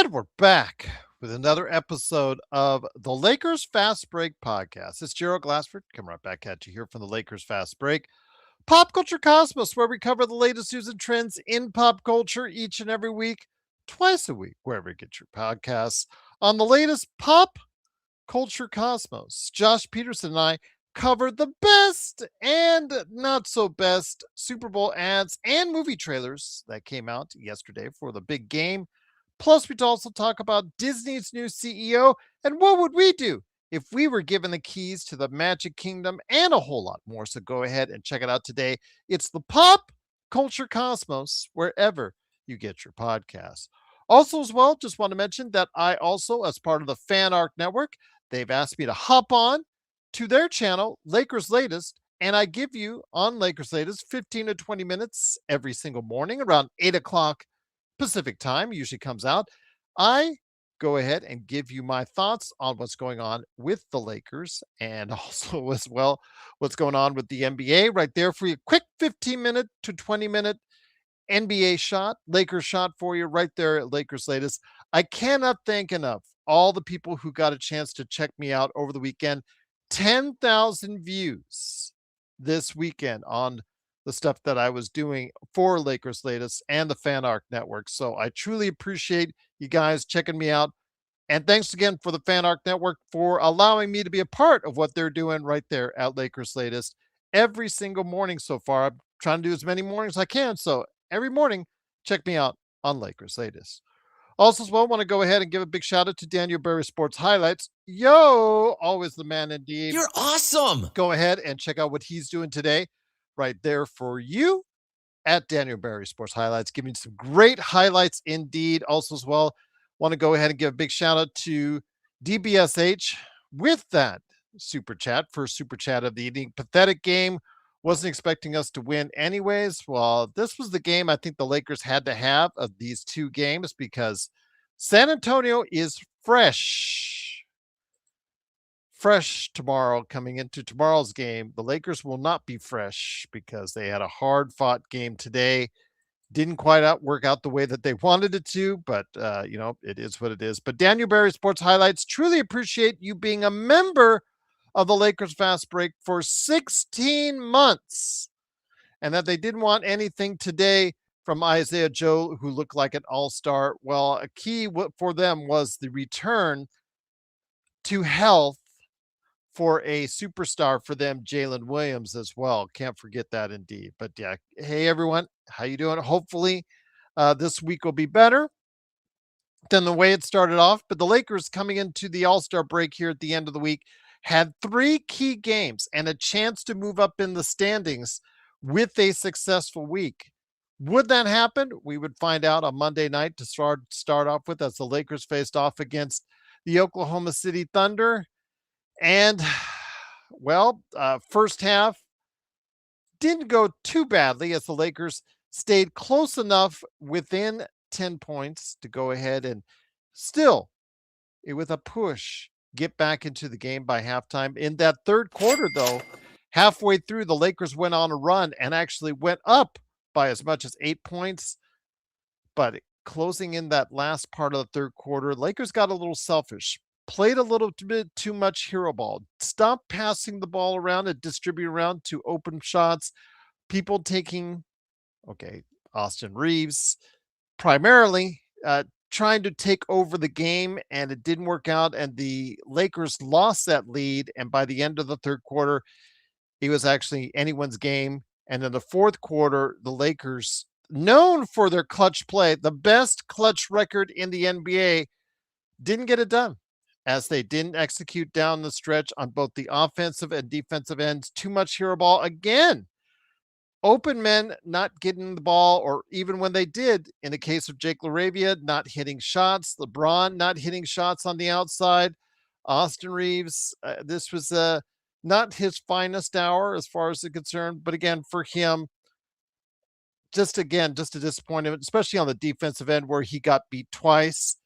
And we're back with another episode of the Lakers Fast Break podcast. It's Gerald Glassford coming right back at you here from the Lakers Fast Break. Pop Culture Cosmos, where we cover the latest news and trends in pop culture each and every week, twice a week, wherever you get your podcasts. On the latest Pop Culture Cosmos, Josh Peterson and I cover the best and not so best Super Bowl ads and movie trailers that came out yesterday for the big game. Plus, we'd also talk about Disney's new CEO and what would we do if we were given the keys to the Magic Kingdom and a whole lot more. So go ahead and check it out today. It's the Pop Culture Cosmos, wherever you get your podcasts. Also, as well, just want to mention that I also, as part of the Fan Arc Network, they've asked me to hop on to their channel, Lakers Latest, and I give you on Lakers Latest 15 to 20 minutes every single morning around 8 o'clock Pacific time, usually comes out. I go ahead and give you my thoughts on what's going on with the Lakers and also as well what's going on with the NBA right there for you. Quick 15-minute to 20-minute NBA shot, Lakers shot for you right there at Lakers Latest. I cannot thank enough all the people who got a chance to check me out over the weekend. 10,000 views this weekend on the stuff that I was doing for Lakers Latest and the Fan Arc Network. So I truly appreciate you guys checking me out. And thanks again for the Fan Arc Network for allowing me to be a part of what they're doing right there at Lakers Latest every single morning so far. I'm trying to do as many mornings as I can. So every morning, check me out on Lakers Latest. Also, as well, want to go ahead and give a big shout out to Daniel Berry Sports Highlights. Yo, always the man indeed. You're awesome. Go ahead and check out what he's doing today right there for you at Daniel Berry Sports Highlights, giving some great highlights indeed. Also, as well, want to go ahead and give a big shout out to DBSH with that super chat, first super chat of the evening. Pathetic game. Wasn't expecting us to win anyways. Well, this was the game I think the Lakers had to have of these two games because San Antonio is fresh tomorrow coming into tomorrow's game. The Lakers will not be fresh because they had a hard fought game today. Didn't quite work out the way that they wanted it to, but it is what it is. But Daniel Berry Sports Highlights, truly appreciate you being a member of the Lakers Fast Break for 16 months and that they didn't want anything today from Isaiah Joe, who looked like an all-star. Well, a key for them was the return to health for a superstar for them, Jalen Williams, as well. Can't forget that indeed. But yeah, hey everyone, how you doing? Hopefully this week will be better than the way it started off. But the Lakers coming into the All-Star break here at the end of the week had 3 key games and a chance to move up in the standings with a successful week. Would that happen? We would find out on Monday night to start off with as the Lakers faced off against the Oklahoma City Thunder. And, well, first half didn't go too badly as the Lakers stayed close enough within 10 points to go ahead and still, with a push, get back into the game by halftime. In that third quarter, though, halfway through, the Lakers went on a run and actually went up by as much as 8 points. But closing in that last part of the third quarter, Lakers got a little selfish. Played a little bit too much hero ball. Stopped passing the ball around and distribute around to open shots. People taking, Austin Reeves, primarily trying to take over the game, and it didn't work out. And the Lakers lost that lead. And by the end of the third quarter, it was actually anyone's game. And in the fourth quarter, the Lakers, known for their clutch play, the best clutch record in the NBA, didn't get it done, as they didn't execute down the stretch on both the offensive and defensive ends. Too much hero ball again. Open men not getting the ball, or even when they did, in the case of Jake LaRavia, not hitting shots. LeBron not hitting shots on the outside. Austin Reeves, this was not his finest hour as far as it's concerned. But again, for him, just a disappointment, especially on the defensive end where he got beat twice.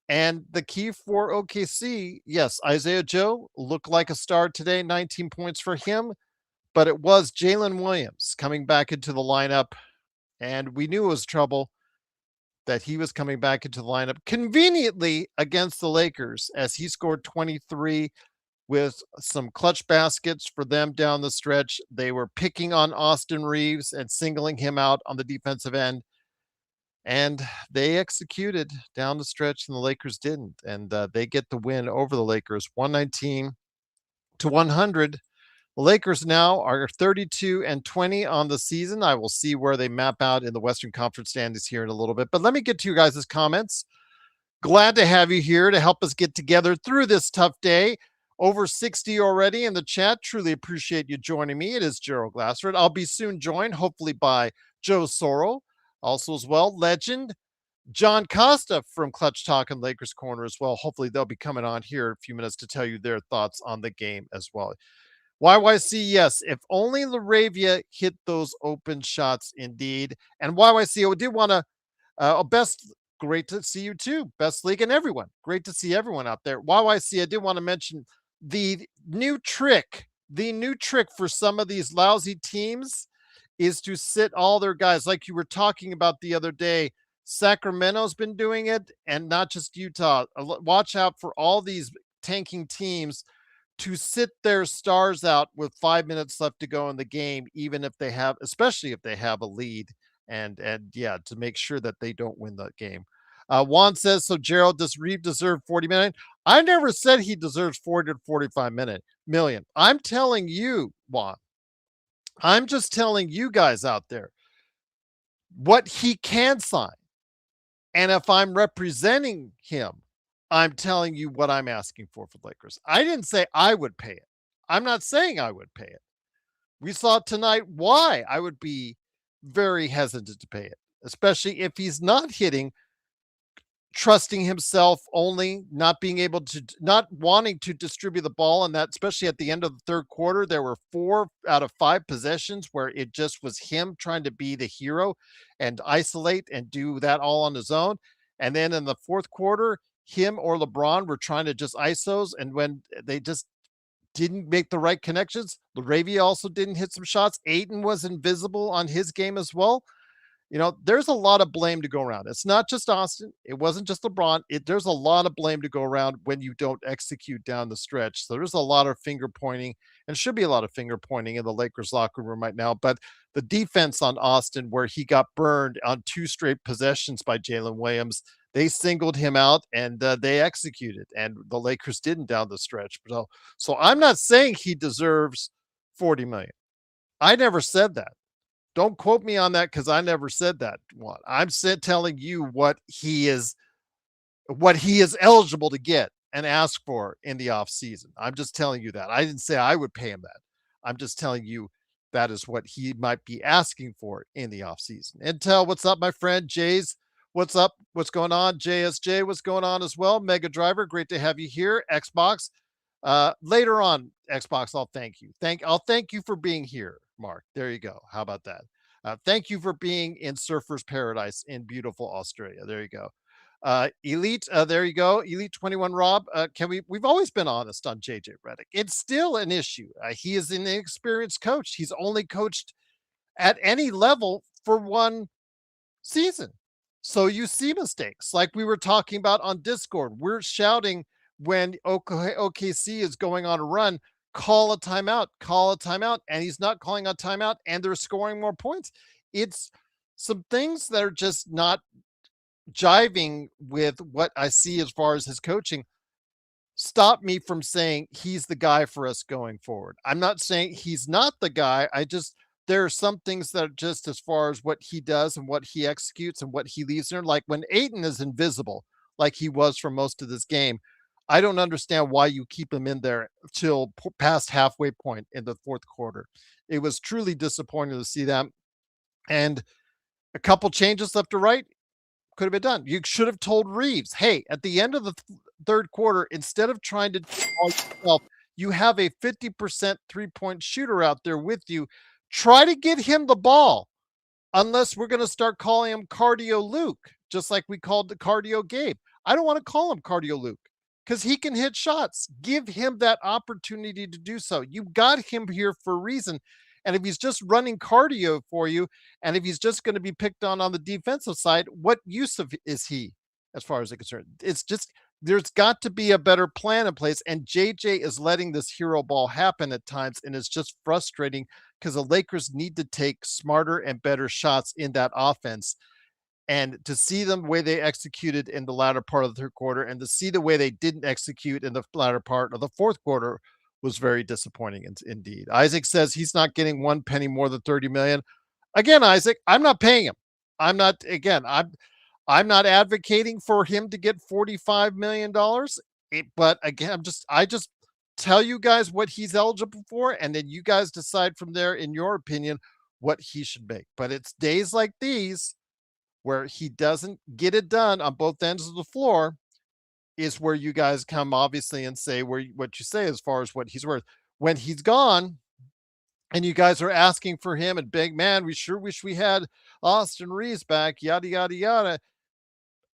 And the key for OKC, yes, Isaiah Joe looked like a star today, 19 points for him, but it was Jalen Williams coming back into the lineup, and we knew it was trouble. that he was coming back into the lineup conveniently against the Lakers as he scored 23 with some clutch baskets for them down the stretch. They were picking on Austin Reeves and singling him out on the defensive end. And they executed down the stretch, and the Lakers didn't. And they get the win over the Lakers, 119-100. The Lakers now are 32-20 on the season. I will see where they map out in the Western Conference standings here in a little bit. But let me get to you guys' comments. Glad to have you here to help us get together through this tough day. Over 60 already in the chat. Truly appreciate you joining me. It is Gerald Glassford. I'll be soon joined, hopefully, by Joe Sorrell. Also, as well, legend John Costa from Clutch Talk and Lakers Corner as well. Hopefully, they'll be coming on here in a few minutes to tell you their thoughts on the game as well. YYC, yes, if only Laravia hit those open shots indeed. And YYC, I did want to, best, great to see you too. Best league and everyone. Great to see everyone out there. YYC, I did want to mention the new trick for some of these lousy teams is to sit all their guys like you were talking about the other day. Sacramento's been doing it, and not just Utah. Watch out for all these tanking teams to sit their stars out with 5 minutes left to go in the game, even if they have, especially if they have a lead, and yeah, to make sure that they don't win the game. Juan says, so Gerald, does Reeve deserve 40 million? I never said he deserves 40 to 45 million. I'm telling you, Juan, I'm just telling you guys out there what he can sign. And if I'm representing him, I'm telling you what I'm asking for the Lakers. I didn't say I would pay it. I'm not saying I would pay it. We saw tonight why I would be very hesitant to pay it, especially if he's not hitting, trusting himself only, not being able to, not wanting to distribute the ball. And that, especially at the end of the third quarter, there were 4 out of 5 possessions where it just was him trying to be the hero and isolate and do that all on his own. And then in the fourth quarter, him or LeBron were trying to just ISOs. And when they just didn't make the right connections, Laravia also didn't hit some shots. Ayton was invisible on his game as well. You know, there's a lot of blame to go around. It's not just Austin. It wasn't just LeBron. There's a lot of blame to go around when you don't execute down the stretch. So there's a lot of finger pointing, and should be a lot of finger pointing in the Lakers locker room right now. But the defense on Austin, where he got burned on 2 straight possessions by Jalen Williams, they singled him out and they executed, and the Lakers didn't down the stretch. So I'm not saying he deserves 40 million. I never said that. Don't quote me on that because I never said that one. I'm telling you what he is eligible to get and ask for in the off season. I'm just telling you that. I didn't say I would pay him that. I'm just telling you that is what he might be asking for in the off season. Intel, what's up, my friend? Jays, what's up? What's going on? JSJ, what's going on as well? Mega Driver, great to have you here. Xbox. Later on, Xbox, I'll thank you. I'll thank you for being here, Mark. There you go. How about that? Thank you for being in Surfer's Paradise in beautiful Australia. There you go. Elite, there you go. Elite 21 Rob. We've always been honest on JJ Redick. It's still an issue. He is an inexperienced coach. He's only coached at any level for 1 season. So you see mistakes like we were talking about on Discord. We're shouting when OKC is going on a run, call a timeout, and he's not calling a timeout, and they're scoring more points. It's some things that are just not jiving with what I see as far as his coaching. Stop me from saying he's the guy for us going forward. I'm not saying he's not the guy. There are some things that are just as far as what he does and what he executes and what he leaves there. Like when Ayton is invisible, like he was for most of this game, I don't understand why you keep him in there till past halfway point in the fourth quarter. It was truly disappointing to see that. And a couple changes left to right could have been done. You should have told Reeves, hey, at the end of the third quarter, instead of trying to do all yourself, you have a 50% 3-point shooter out there with you. Try to get him the ball, unless we're going to start calling him Cardio Luke, just like we called the Cardio Gabe. I don't want to call him Cardio Luke because he can hit shots. Give him that opportunity to do so. You got him here for a reason. And if he's just running cardio for you, and if he's just going to be picked on the defensive side, what use of is he as far as I'm concerned? It's just there's got to be a better plan in place. And JJ is letting this hero ball happen at times, and it's just frustrating because the Lakers need to take smarter and better shots in that offense. And to see them the way they executed in the latter part of the third quarter and to see the way they didn't execute in the latter part of the fourth quarter was very disappointing indeed. Isaac says he's not getting one penny more than 30 million. Again, Isaac, I'm not paying him. I'm not again, I'm not advocating for him to get $45 million. But again, I just tell you guys what he's eligible for, and then you guys decide from there, in your opinion, what he should make. But it's days like these where he doesn't get it done on both ends of the floor is where you guys come obviously and say what you say as far as what he's worth. When he's gone and you guys are asking for him and big man, we sure wish we had Austin Reeves back, yada yada yada.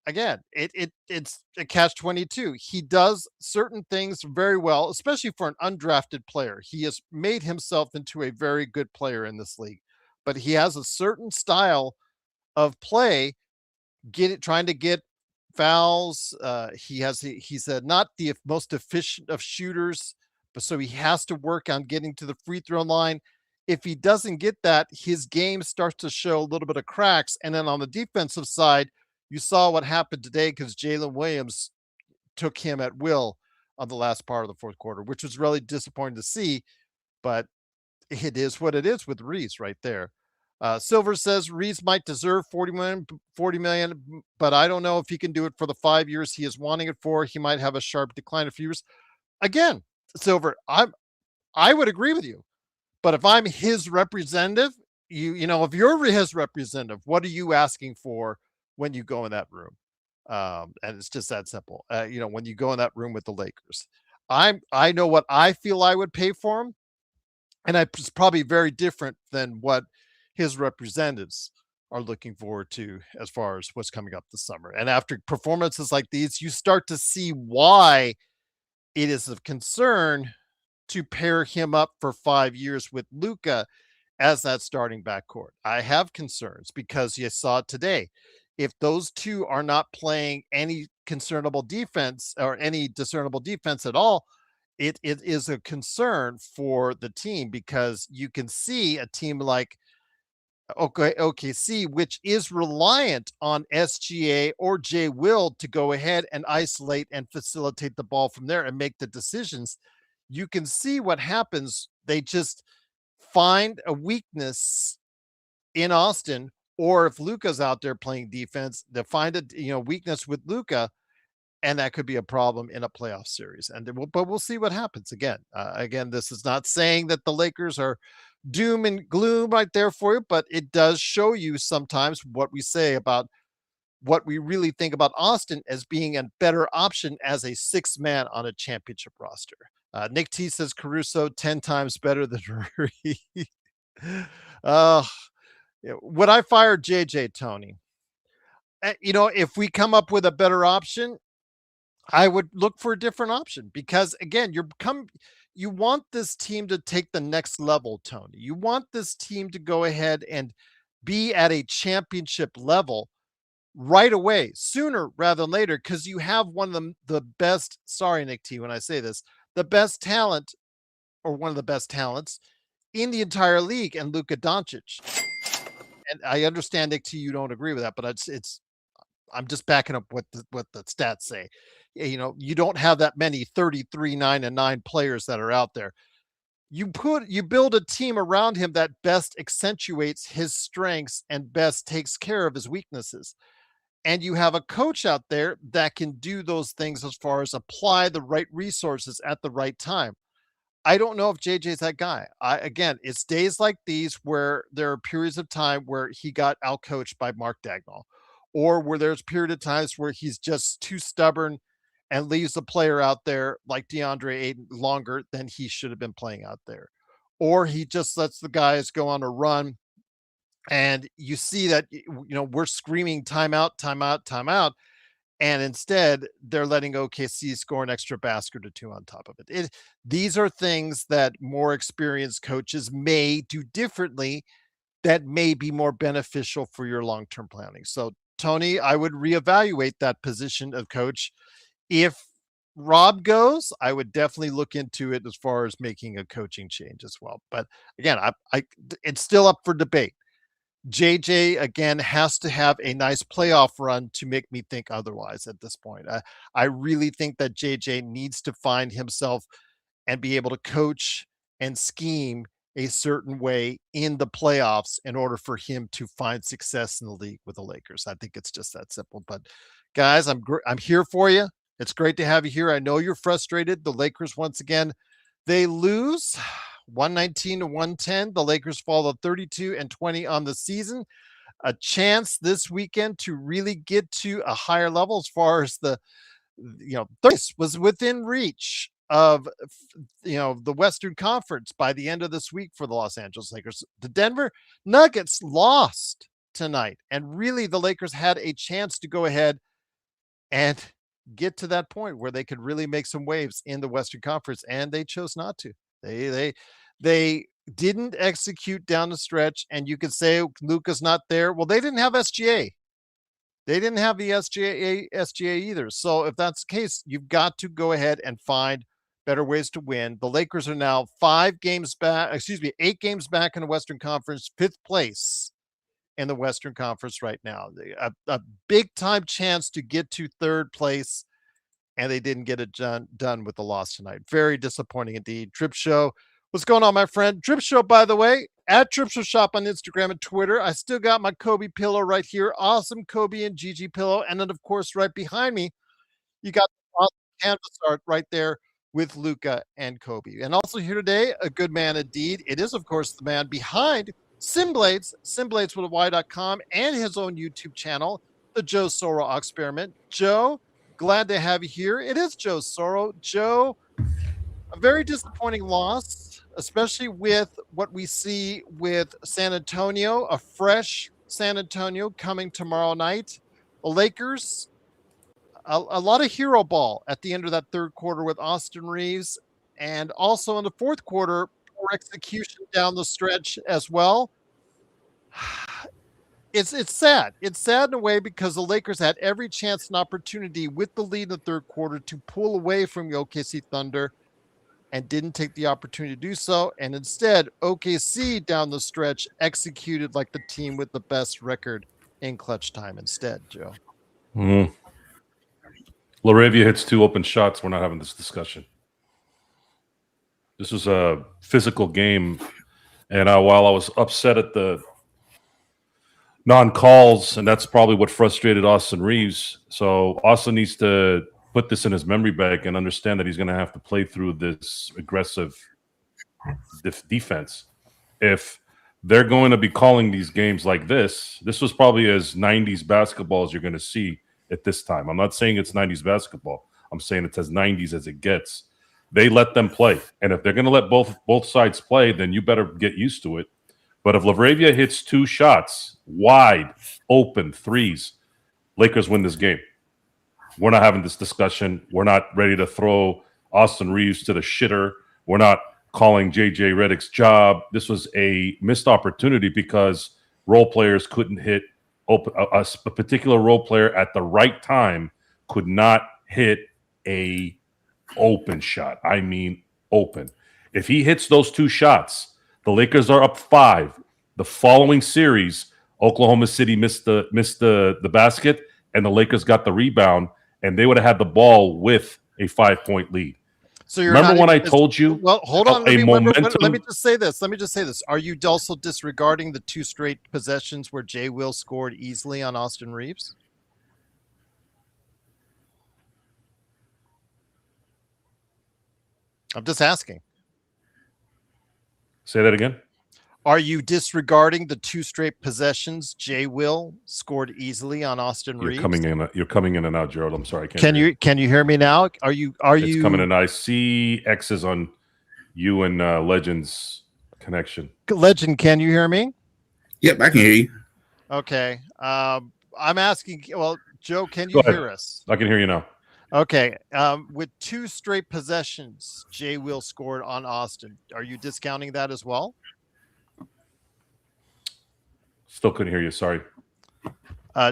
Again, it's a catch 22. He does certain things very well, especially for an undrafted player. He has made himself into a very good player in this league, but he has a certain style of play, trying to get fouls. He's not the most efficient of shooters, but so he has to work on getting to the free throw line. If he doesn't get that, his game starts to show a little bit of cracks. And then on the defensive side, you saw what happened today because Jalen Williams took him at will on the last part of the fourth quarter, which was really disappointing to see. But it is what it is with Reese right there. Silver says Reese might deserve 40 million, but I don't know if he can do it for the 5 years he is wanting it for. He might have a sharp decline in a few years. Again, Silver, I would agree with you. But if I'm his representative, if you're his representative, what are you asking for when you go in that room? And it's just that simple. When you go in that room with the Lakers, I know what I feel I would pay for him, and it's probably very different than what his representatives are looking forward to as far as what's coming up this summer. And after performances like these, you start to see why it is of concern to pair him up for 5 years with Luka as that starting backcourt. I have concerns because you saw it today. If those two are not playing any discernible defense at all, it is a concern for the team because you can see a team like OKC, which is reliant on SGA or Jay Will to go ahead and isolate and facilitate the ball from there and make the decisions. You can see what happens. They just find a weakness in Austin, or if Luka's out there playing defense, they find a weakness with Luka, and that could be a problem in a playoff series. But we'll see what happens. Again, this is not saying that the Lakers are doom and gloom right there for you, but it does show you sometimes what we say about what we really think about Austin as being a better option as a sixth man on a championship roster. Nick T says Caruso 10 times better than Rui. uh, would I fire JJ, Tony? If we come up with a better option, I would look for a different option because again, you want this team to take the next level, Tony. You want this team to go ahead and be at a championship level right away, sooner rather than later, because you have one of the best, sorry, Nick T, when I say this, the best talent or one of the best talents in the entire league and Luka Doncic. And I understand, Nick T, you don't agree with that, but I'm just backing up what the stats say. You don't have that many 33, 9-9 players that are out there. You build a team around him that best accentuates his strengths and best takes care of his weaknesses. And you have a coach out there that can do those things as far as apply the right resources at the right time. I don't know if JJ's that guy. Again, it's days like these where there are periods of time where he got outcoached by Mark Dagnall, or where there's a period of times where he's just too stubborn and leaves a player out there like DeAndre Ayton longer than he should have been playing out there. Or he just lets the guys go on a run. And you see that, we're screaming timeout, timeout, timeout. And instead, they're letting OKC score an extra basket or two on top of it. These are things that more experienced coaches may do differently that may be more beneficial for your long-term planning. So, Tony, I would reevaluate that position of coach. If Rob goes, I would definitely look into it as far as making a coaching change as well. But again, it's still up for debate. JJ again has to have a nice playoff run to make me think otherwise at this point. I really think that JJ needs to find himself and be able to coach and scheme a certain way in the playoffs in order for him to find success in the league with the Lakers. I think it's just that simple. But guys, I'm here for you. It's great to have you here. I know you're frustrated. The Lakers once again, they lose 119 to 110. The Lakers fall to 32-20 on the season. A chance this weekend to really get to a higher level as far as this was within reach of the Western Conference by the end of this week for the Los Angeles Lakers. The Denver Nuggets lost tonight, and really the Lakers had a chance to go ahead and get to that point where they could really make some waves in the Western Conference, and they chose not to. They didn't execute down the stretch, and you could say Luka's not there. Well, they didn't have SGA. They didn't have the SGA either. So if that's the case, you've got to go ahead and find better ways to win. The Lakers are now 8 games back in the Western Conference, 5th place in the Western Conference right now. A big time chance to get to 3rd place, and they didn't get it done with the loss tonight. Very disappointing indeed. Drip Show, what's going on, my friend? Drip Show, by the way, at Drip Show Shop on Instagram and Twitter. I still got my Kobe pillow right here. Awesome Kobe and Gigi pillow. And then, of course, right behind me, you got the awesome canvas art right there with Luka and Kobe. And also here today, a good man indeed. It is, of course, the man behind Simblades with a Y.com, and his own YouTube channel, the Joe Soro Experiment. Joe, glad to have you here. It is Joe Soro. Joe, a very disappointing loss, especially with what we see with San Antonio, a fresh San Antonio coming tomorrow night. The Lakers, a lot of hero ball at the end of that 3rd quarter with Austin Reeves, and also in the 4th quarter, poor execution down the stretch as well. It's sad. It's sad in a way because the Lakers had every chance and opportunity with the lead in the 3rd quarter to pull away from the OKC Thunder and didn't take the opportunity to do so. And instead, OKC down the stretch executed like the team with the best record in clutch time instead, Joe. LaRavia hits 2 open shots. We're not having this discussion. This was a physical game. And while I was upset at the non-calls, and that's probably what frustrated Austin Reeves. So Austin needs to put this in his memory bank and understand that he's going to have to play through this aggressive defense. If they're going to be calling these games like this was probably as 90s basketball as you're going to see at this time. I'm not saying it's 90s basketball. I'm saying it's as 90s as it gets. They let them play. And if they're going to let both sides play, then you better get used to it. But if LaRavia hits 2 shots, wide, open, threes, Lakers win this game. We're not having this discussion. We're not ready to throw Austin Reeves to the shitter. We're not calling J.J. Redick's job. This was a missed opportunity because role players couldn't hit open. A particular role player at the right time could not hit a open shot. I mean open. If he hits those 2 shots, the Lakers are up 5. The following series, Oklahoma City missed the basket, and the Lakers got the rebound, and they would have had the ball with a 5-point lead. So you're remember when I told you? Well, hold on. Let me just say this. Are you also disregarding the 2 straight possessions where Jay Will scored easily on Austin Reeves? I'm just asking. Say that again. Are you disregarding the 2 straight possessions Jay Will scored easily on Austin Reeves? You're coming in and out, Gerald. I'm sorry. Can you hear me now? Are you coming in? I see X's on you and Legend's connection. Legend, can you hear me? Yep, I can hear you. Okay. I'm asking. Well, Joe, can Go you ahead. hear us? I can hear you now. Okay. With 2 straight possessions, Jay Will scored on Austin. Are you discounting that as well? Still couldn't hear you. Sorry.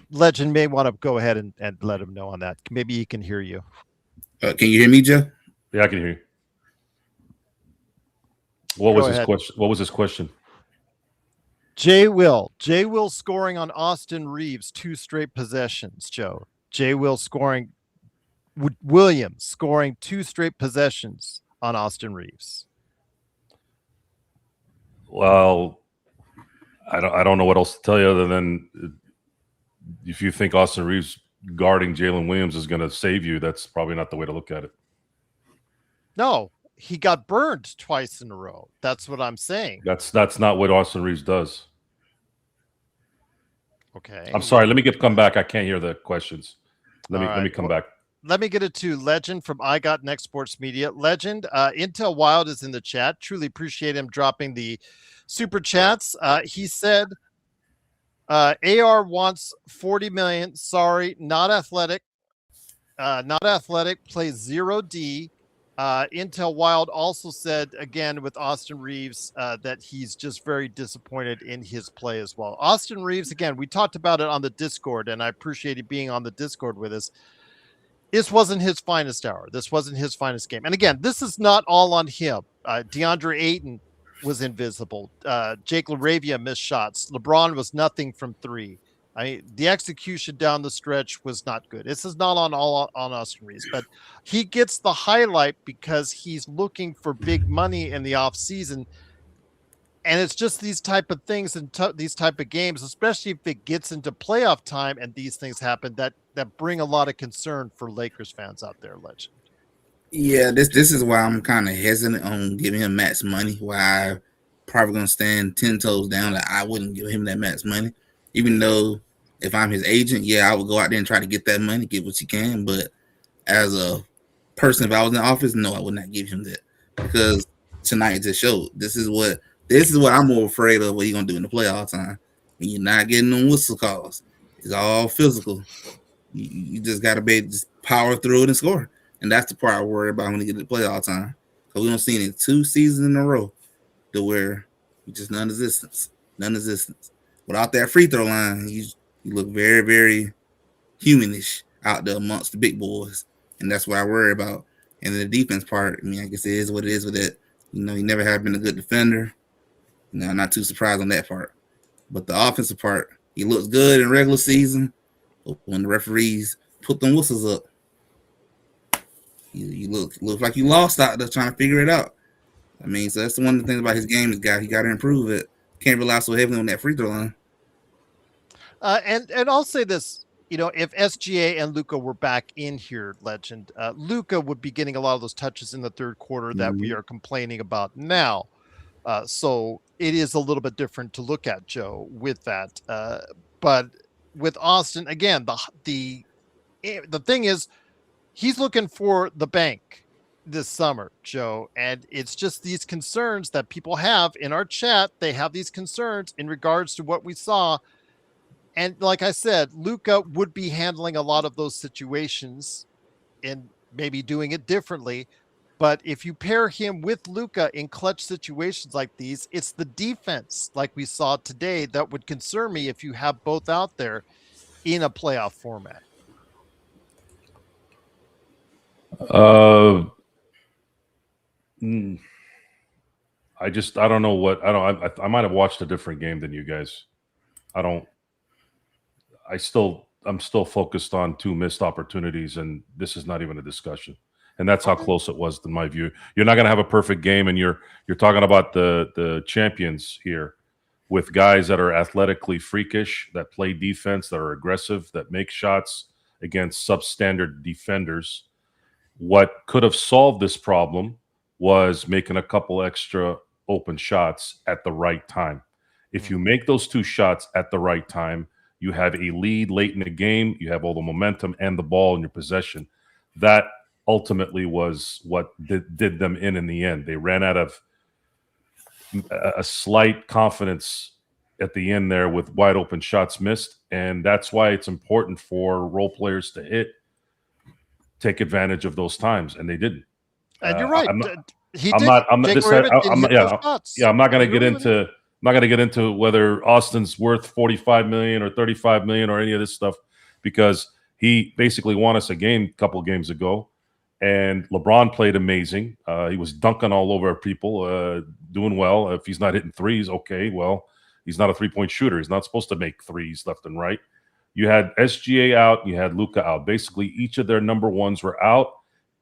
Legend may want to go ahead and let him know on that. Maybe he can hear you. Can you hear me, Joe? Yeah, I can hear you. What Go was his ahead. question? What was his question? Jay Will scoring on Austin Reeves, 2 straight possessions, Joe. Jay Will scoring, Williams scoring 2 straight possessions on Austin Reeves. Well, I don't know what else to tell you other than if you think Austin Reeves guarding Jalen Williams is going to save you, that's probably not the way to look at it. No, he got burned twice in a row. That's what I'm saying. That's not what Austin Reeves does. Okay. I'm sorry. Let me come back. I can't hear the questions. Let me come back. Let me get it to Legend from I Got Next Sports Media. Legend, Intel Wild is in the chat. Truly appreciate him dropping the super chats. He said AR wants 40 million. Sorry, not athletic. Not athletic. Plays 0D. Intel Wild also said again with Austin Reeves that he's just very disappointed in his play as well. Austin Reeves, again, we talked about it on the Discord, and I appreciate you being on the Discord with us. This wasn't his finest hour. This wasn't his finest game. And again, this is not all on him. DeAndre Ayton was invisible. Jake LaRavia missed shots. LeBron was nothing from 3. I mean, the execution down the stretch was not good. This is not on Austin Reeves, but he gets the highlight because he's looking for big money in the offseason. And it's just these type of things and these type of games, especially if it gets into playoff time and these things happen, that bring a lot of concern for Lakers fans out there, Legend. Yeah, this is why I'm kind of hesitant on giving him max money. Why I probably gonna stand 10 toes down that I wouldn't give him that max money, even though if I'm his agent, yeah, I would go out there and try to get that money, get what you can. But as a person, if I was in the office, no, I would not give him that because tonight just showed this is what I'm more afraid of. What you gonna do in the playoff time when you're not getting no whistle calls? It's all physical. You just got to be just power through it and score. And that's the part I worry about when you get to the playoff time. Because we don't see it in 2 seasons in a row to where you just non-existence. Without that free throw line, you look very, very humanish out there amongst the big boys. And that's what I worry about. And the defense part, I mean, I guess it is what it is with it. You know, he never had been a good defender. You know, I'm not too surprised on that part. But the offensive part, he looks good in regular season. When the referees put them whistles up, you look like you lost out there trying to figure it out. I mean, so that's one of the things about his game. He got to improve it. Can't rely so heavily on that free throw line. And I'll say this, you know, if SGA and Luka were back in here, Legend, Luka would be getting a lot of those touches in the third quarter that we are complaining about now. So it is a little bit different to look at, Joe, with that. But with Austin, again, the thing is, he's looking for the bank this summer, Joe, and it's just these concerns that people have in our chat. They have these concerns in regards to what we saw, and like I said, Luka would be handling a lot of those situations and maybe doing it differently. But if you pair him with Luka in clutch situations like these, it's the defense, like we saw today, that would concern me if you have both out there in a playoff format. I don't know what I might have watched a different game than you guys. I'm still focused on 2 missed opportunities, and this is not even a discussion. And that's how close it was, in my view. You're not going to have a perfect game, and you're talking about the champions here with guys that are athletically freakish, that play defense, that are aggressive, that make shots against substandard defenders. What could have solved this problem was making a couple extra open shots at the right time. If you make those 2 shots at the right time, you have a lead late in the game, you have all the momentum and the ball in your possession. That ultimately was what did them in the end. They ran out of a slight confidence at the end there with wide open shots missed. And that's why it's important for role players to take advantage of those times. And they didn't. And you're right. I'm not, He I'm did. not, I'm not, Jake this, Raven I, did I'm hit not, yeah, those shots. yeah, I'm not going I to get agree with into, I'm not going to get into whether Austin's worth 45 million or 35 million or any of this stuff, because he basically won us a game a couple of games ago. And LeBron played amazing. He was dunking all over people, doing well. If he's not hitting threes, okay, well, he's not a three-point shooter. He's not supposed to make threes left and right. You had SGA out. You had Luka out. Basically, each of their number ones were out.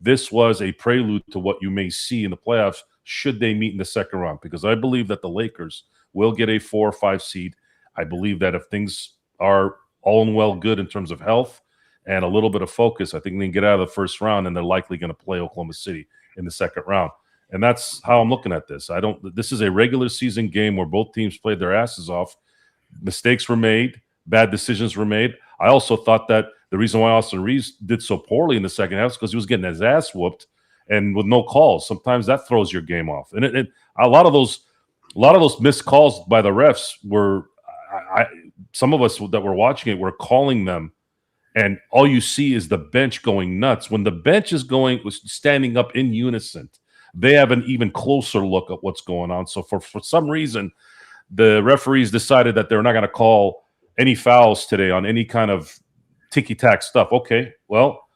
This was a prelude to what you may see in the playoffs should they meet in the second round, because I believe that the Lakers will get a 4 or 5 seed. I believe that if things are all and well good in terms of health and a little bit of focus, I think they can get out of the first round, and they're likely going to play Oklahoma City in the second round. And that's how I'm looking at this. This is a regular season game where both teams played their asses off. Mistakes were made. Bad decisions were made. I also thought that the reason why Austin Reeves did so poorly in the second half is because he was getting his ass whooped and with no calls. Sometimes that throws your game off. And a lot of those missed calls by the refs were, some of us that were watching it were calling them, and all you see is the bench going nuts. When the bench is standing up in unison, they have an even closer look at what's going on. So for some reason, the referees decided that they're not going to call any fouls today on any kind of ticky-tack stuff. Okay, well,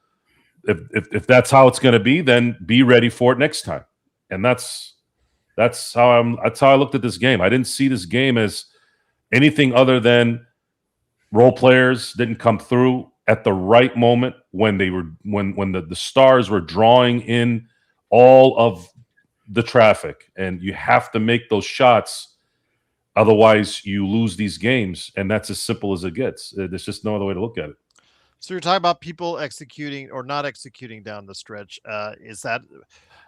if that's how it's going to be, then be ready for it next time. And that's how I looked at this game. I didn't see this game as anything other than role players didn't come through at the right moment when the stars were drawing in all of the traffic, and you have to make those shots. Otherwise, you lose these games, and that's as simple as it gets. There's just no other way to look at it. So you're talking about people executing or not executing down the stretch. Is that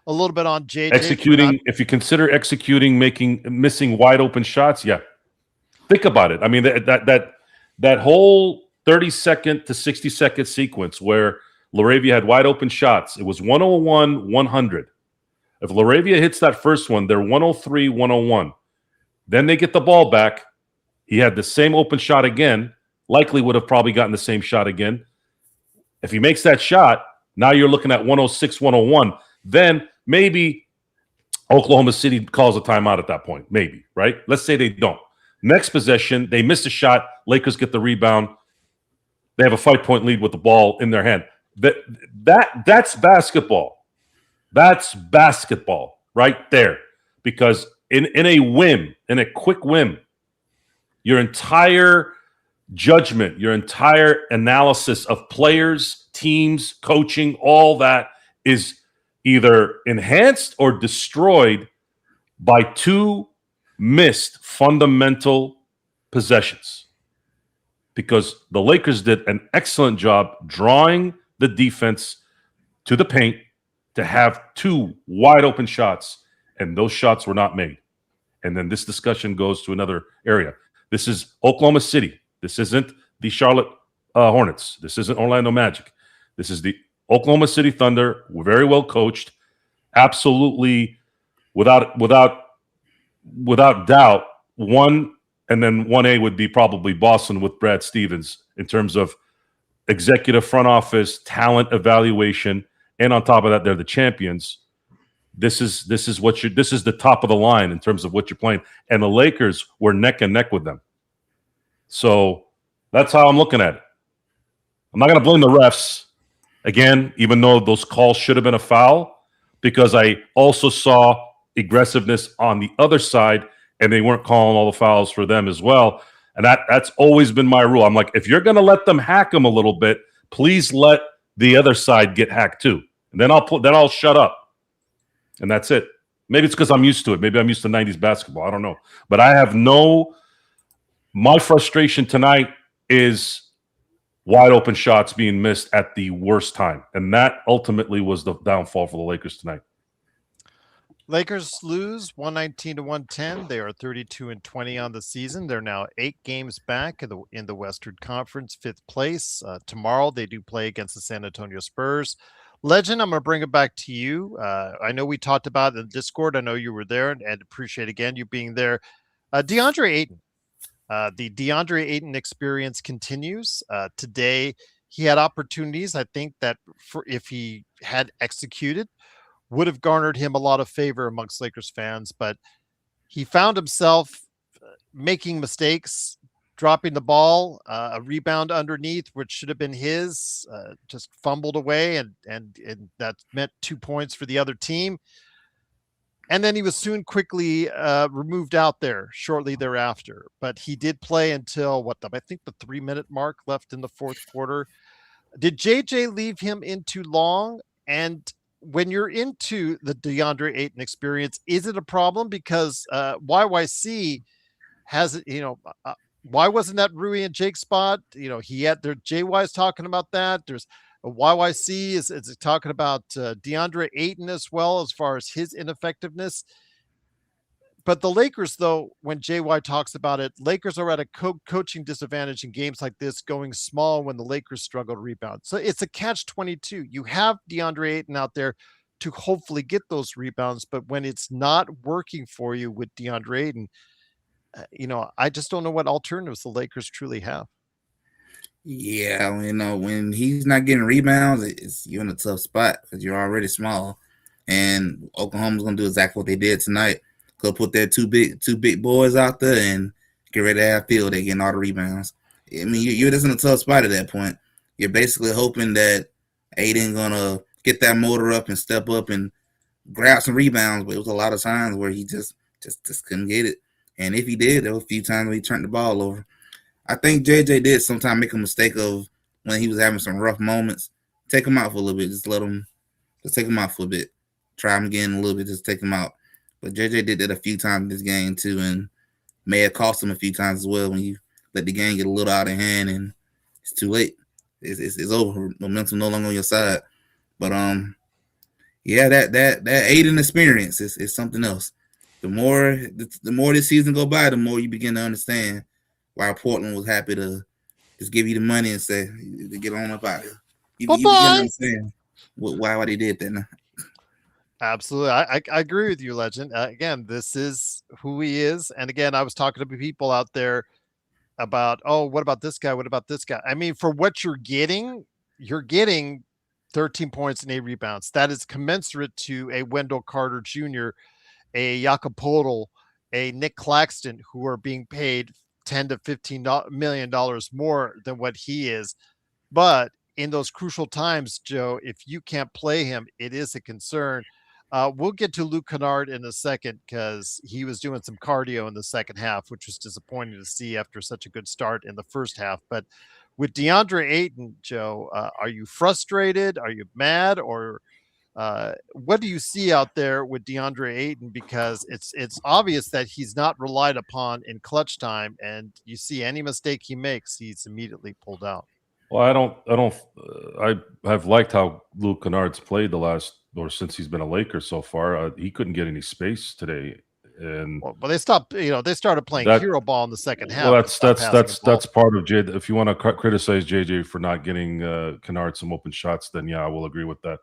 a little bit on JJ? Executing, if you consider executing, missing wide open shots, yeah. Think about it. I mean, that whole 30-second to 60-second sequence where Laravia had wide open shots, it was 101-100. If Laravia hits that first one, they're 103-101. Then they get the ball back. He had the same open shot again. Likely would have probably gotten the same shot again. If he makes that shot, now you're looking at 106-101. Then maybe Oklahoma City calls a timeout at that point. Maybe, right? Let's say they don't. Next possession, they miss a shot. Lakers get the rebound. They have a 5-point lead with the ball in their hand. That's basketball. That's basketball right there. Because in a quick whim, your entire judgment, your entire analysis of players, teams, coaching, all that is either enhanced or destroyed by 2 missed fundamental possessions. Because the Lakers did an excellent job drawing the defense to the paint to have 2 wide open shots, and those shots were not made. And then this discussion goes to another area. This is Oklahoma City. This isn't the Charlotte Hornets. This isn't Orlando Magic. This is the Oklahoma City Thunder. We're very well coached. Absolutely, without doubt, one, and then 1A would be probably Boston with Brad Stevens in terms of executive front office, talent evaluation, and on top of that, they're the champions. This is the top of the line in terms of what you're playing. And the Lakers were neck and neck with them. So that's how I'm looking at it. I'm not going to blame the refs, again, even though those calls should have been a foul, because I also saw aggressiveness on the other side, and they weren't calling all the fouls for them as well. And that's always been my rule. I'm like, if you're going to let them hack them a little bit, please let the other side get hacked too. And then I'll shut up. And that's it. Maybe it's because I'm used to it. Maybe I'm used to 90s basketball. I don't know. But my frustration tonight is wide open shots being missed at the worst time. And that ultimately was the downfall for the Lakers tonight. Lakers lose 119-110. They are 32-20 on the season. They're now 8 games back in the Western Conference, 5th place. Tomorrow they do play against the San Antonio Spurs. Legend, I'm going to bring it back to you. I know we talked about it in Discord. I know you were there, and appreciate again you being there. DeAndre Ayton, The DeAndre Ayton experience continues. Today, he had opportunities, I think, that if he had executed, would have garnered him a lot of favor amongst Lakers fans, but he found himself making mistakes, dropping the ball, a rebound underneath, which should have been his, just fumbled away, and that meant 2 points for the other team. And then he was soon quickly removed out there shortly thereafter. But he did play until I think the 3-minute mark left in the fourth quarter. Did JJ leave him in too long? And when you're into the DeAndre Ayton experience, is it a problem? Because YYC has, why wasn't that Rui and Jake spot? He had their JY's talking about that. There's YYC is talking about DeAndre Ayton as well, as far as his ineffectiveness. But the Lakers, though, when JY talks about it, Lakers are at a coaching disadvantage in games like this, going small when the Lakers struggle to rebound. So it's a catch-22. You have DeAndre Ayton out there to hopefully get those rebounds, but when it's not working for you with DeAndre Ayton, I just don't know what alternatives the Lakers truly have. Yeah, when he's not getting rebounds, you're in a tough spot because you're already small, and Oklahoma's gonna do exactly what they did tonight. Go put their two big boys out there and get ready to have field. They getting all the rebounds. I mean, you're just in a tough spot at that point. You're basically hoping that Aiden gonna get that motor up and step up and grab some rebounds, but it was a lot of times where he just couldn't get it. And if he did, there were a few times where he turned the ball over. I think JJ did sometimes make a mistake of when he was having some rough moments. Take him out for a little bit. Just take him out for a bit. Try him again a little bit. Just take him out. But JJ did that a few times in this game too, and may have cost him a few times as well when you let the game get a little out of hand and it's too late. It's over. Momentum no longer on your side. But yeah, that Aiden experience is something else. The more this season go by, the more you begin to understand why Portland was happy to just give you the money and say to get on up out here. You begin to understand why they did that now. Absolutely. I agree with you, Legend. Again, this is who he is. And again, I was talking to people out there about, what about this guy? What about this guy? I mean, for what you're getting 13 points and 8 rebounds. That is commensurate to a Wendell Carter Jr., a Jakob Poeltl, a Nick Claxton, who are being paid $10 to $15 million more than what he is. But in those crucial times, Joe, if you can't play him, it is a concern. We'll get to Luke Kennard in a second because he was doing some cardio in the second half, which was disappointing to see after such a good start in the first half. But with DeAndre Ayton, Joe, are you frustrated? Are you mad? Or what do you see out there with DeAndre Ayton? Because it's obvious that he's not relied upon in clutch time, and you see any mistake he makes, he's immediately pulled out. Well, I have liked how Luke Kennard's played since he's been a Laker so far. He couldn't get any space today, and they stopped. They started playing hero ball in the second half. Well, that's part of JJ. If you want to criticize JJ for not getting Kennard some open shots, then yeah, I will agree with that.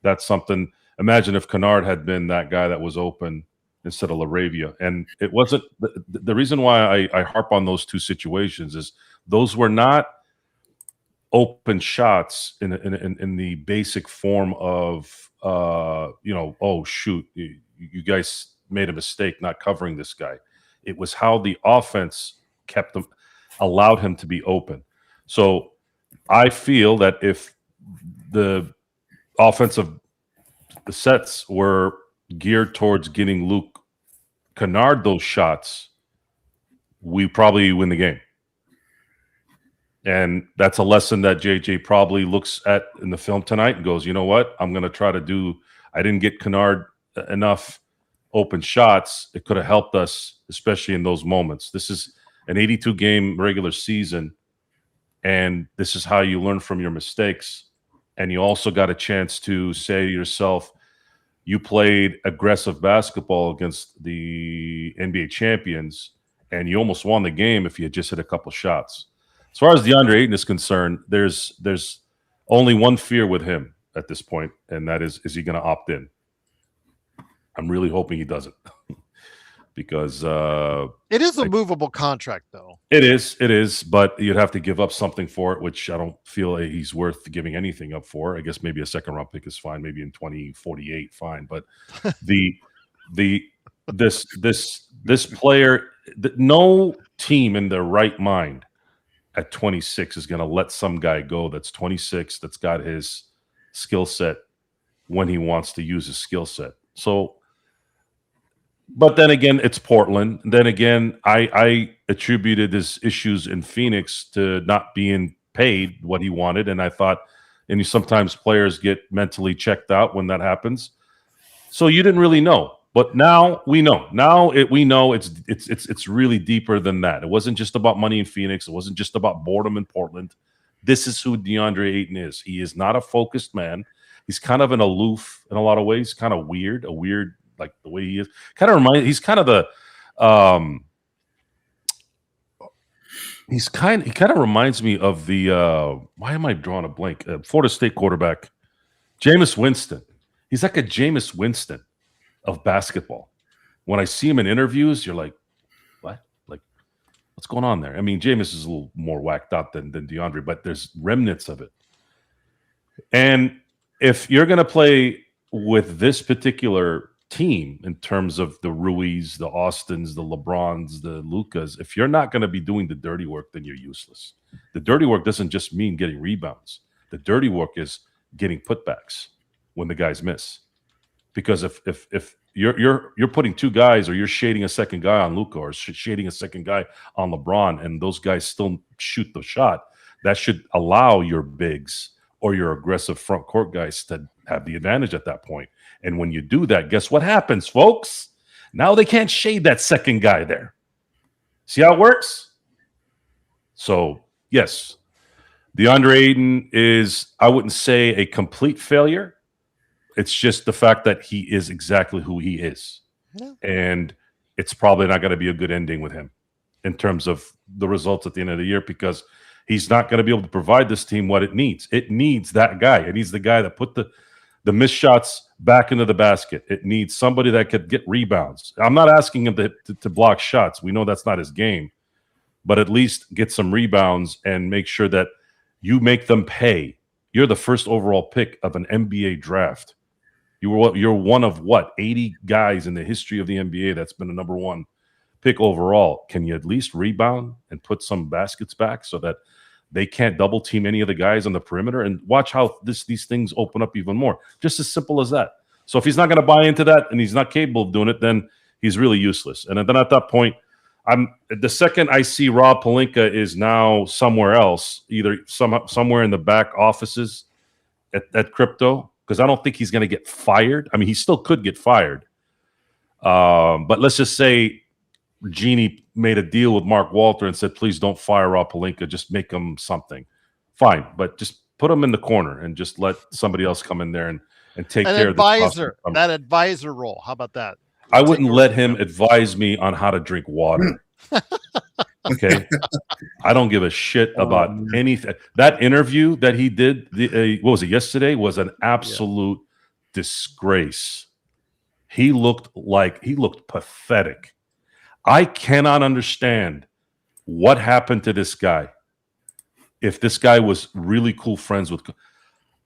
That's something. Imagine if Kennard had been that guy that was open instead of LaRavia, and it wasn't. The reason why I harp on those two situations is those were not open shots in the basic form of oh shoot, you guys made a mistake not covering this guy. It was how the offense allowed him to be open. So I feel that if the offensive sets were geared towards getting Luke Kennard those shots, we probably win the game. And that's a lesson that JJ probably looks at in the film tonight and goes, you know what? I'm going to try to do – I didn't get Kennard enough open shots. It could have helped us, especially in those moments. This is an 82-game regular season, and this is how you learn from your mistakes. And you also got a chance to say to yourself, you played aggressive basketball against the NBA champions, and you almost won the game if you had just hit a couple shots. As far as DeAndre Ayton is concerned, there's only one fear with him at this point, and that is he going to opt in? I'm really hoping he doesn't. because it is a movable contract, though. It is, but you'd have to give up something for it, which I don't feel he's worth giving anything up for. I guess maybe a second round pick is fine, maybe in 2048, fine. But this player, no team in their right mind at 26 is going to let some guy go that's 26, that's got his skill set when he wants to use his skill set. So, but then again, it's Portland. Then again, I attributed his issues in Phoenix to not being paid what he wanted, and I thought, and sometimes players get mentally checked out when that happens. So you didn't really know, but now we know. Now we know it's really deeper than that. It wasn't just about money in Phoenix. It wasn't just about boredom in Portland. This is who DeAndre Ayton is. He is not a focused man. He's kind of an aloof in a lot of ways, kind of weird, like the way he is. He's kind of the he kind of reminds me of the why am I drawing a blank? Florida State quarterback, Jameis Winston. He's like a Jameis Winston of basketball. When I see him in interviews, you're like, what? Like, what's going on there? I mean, Jameis is a little more whacked up than DeAndre, but there's remnants of it. And if you're going to play with this particular team in terms of the Ruiz, the Austins, the LeBrons, the Lucas, if you're not going to be doing the dirty work, then you're useless. The dirty work doesn't just mean getting rebounds. The dirty work is getting putbacks when the guys miss. Because if you're putting two guys, or you're shading a second guy on Luka, or shading a second guy on LeBron, and those guys still shoot the shot, that should allow your bigs or your aggressive front court guys to have the advantage at that point. And when you do that, guess what happens, folks? Now they can't shade that second guy there. See how it works? So, yes, DeAndre Ayton is, I wouldn't say a complete failure. It's just the fact that he is exactly who he is. Yeah. And it's probably not going to be a good ending with him in terms of the results at the end of the year, because he's not going to be able to provide this team what it needs. It needs that guy. It needs the guy that put the missed shots back into the basket. It needs somebody that could get rebounds. I'm not asking him to block shots. We know that's not his game. But at least get some rebounds and make sure that you make them pay. You're the first overall pick of an NBA draft. You're one of 80 guys in the history of the NBA that's been a number one pick overall. Can you at least rebound and put some baskets back so that they can't double team any of the guys on the perimeter? And watch how these things open up even more. Just as simple as that. So if he's not going to buy into that and he's not capable of doing it, then he's really useless. And then at that point, the second I see Rob Pelinka is now somewhere else, either somewhere in the back offices at Crypto, because I don't think he's going to get fired. I mean, he still could get fired. But let's just say Genie made a deal with Mark Walter and said, please don't fire Rob Pelinka, just make him something. Fine, but just put him in the corner and just let somebody else come in there and take care of that advisor role. How about that? I wouldn't let him advise me on how to drink water. Okay. I don't give a shit about anything. That interview that he did, what was it, yesterday, was an absolute disgrace. He looked pathetic. I cannot understand what happened to this guy. If this guy was really cool friends with,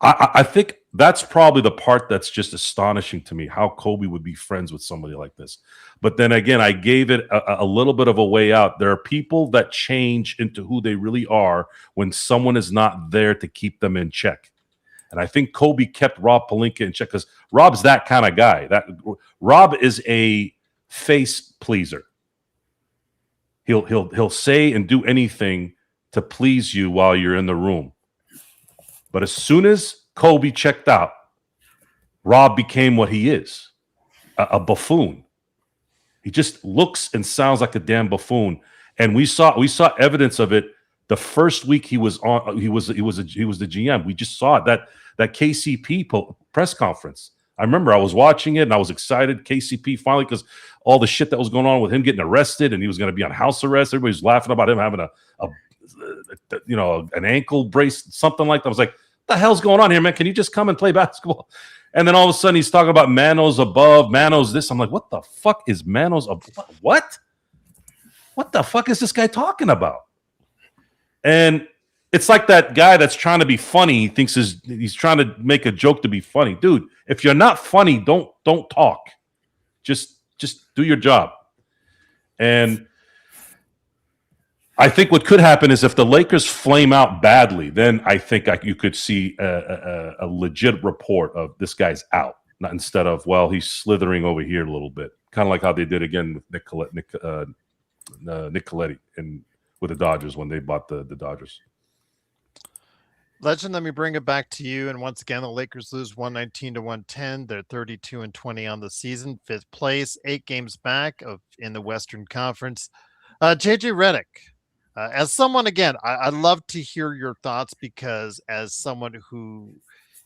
I think that's probably the part that's just astonishing to me, how Kobe would be friends with somebody like this. But then again, I gave it a little bit of a way out. There are people that change into who they really are when someone is not there to keep them in check. And I think Kobe kept Rob Pelinka in check because Rob's that kind of guy. Rob is a face pleaser. He'll say and do anything to please you while you're in the room. But as soon as Kobe checked out, Rob became what he is, a buffoon. He just looks and sounds like a damn buffoon. And we saw evidence of it the first week he was on. He was the GM. We just saw it, that KCP press conference. I remember I was watching it and I was excited. KCP finally, because all the shit that was going on with him getting arrested and he was going to be on house arrest. Everybody was laughing about him having an ankle brace, something like that. I was like, what the hell's going on here, man? Can you just come and play basketball? And then all of a sudden he's talking about Manos above, Manos this. I'm like, what the fuck is Manos above? What? What the fuck is this guy talking about? And it's like that guy that's trying to be funny. He thinks he's trying to make a joke to be funny. Dude, if you're not funny, don't talk. Just do your job. And I think what could happen is if the Lakers flame out badly, then I think you could see a legit report of this guy's out, not instead of, well, he's slithering over here a little bit, kind of like how they did again with Nick Coletti and with the Dodgers when they bought the Dodgers. Legend, let me bring it back to you. And once again, the Lakers lose 119-110. They're 32-20 on the season, 5th place, 8 games back in the Western Conference. JJ Redick. As someone, again, I'd love to hear your thoughts because as someone who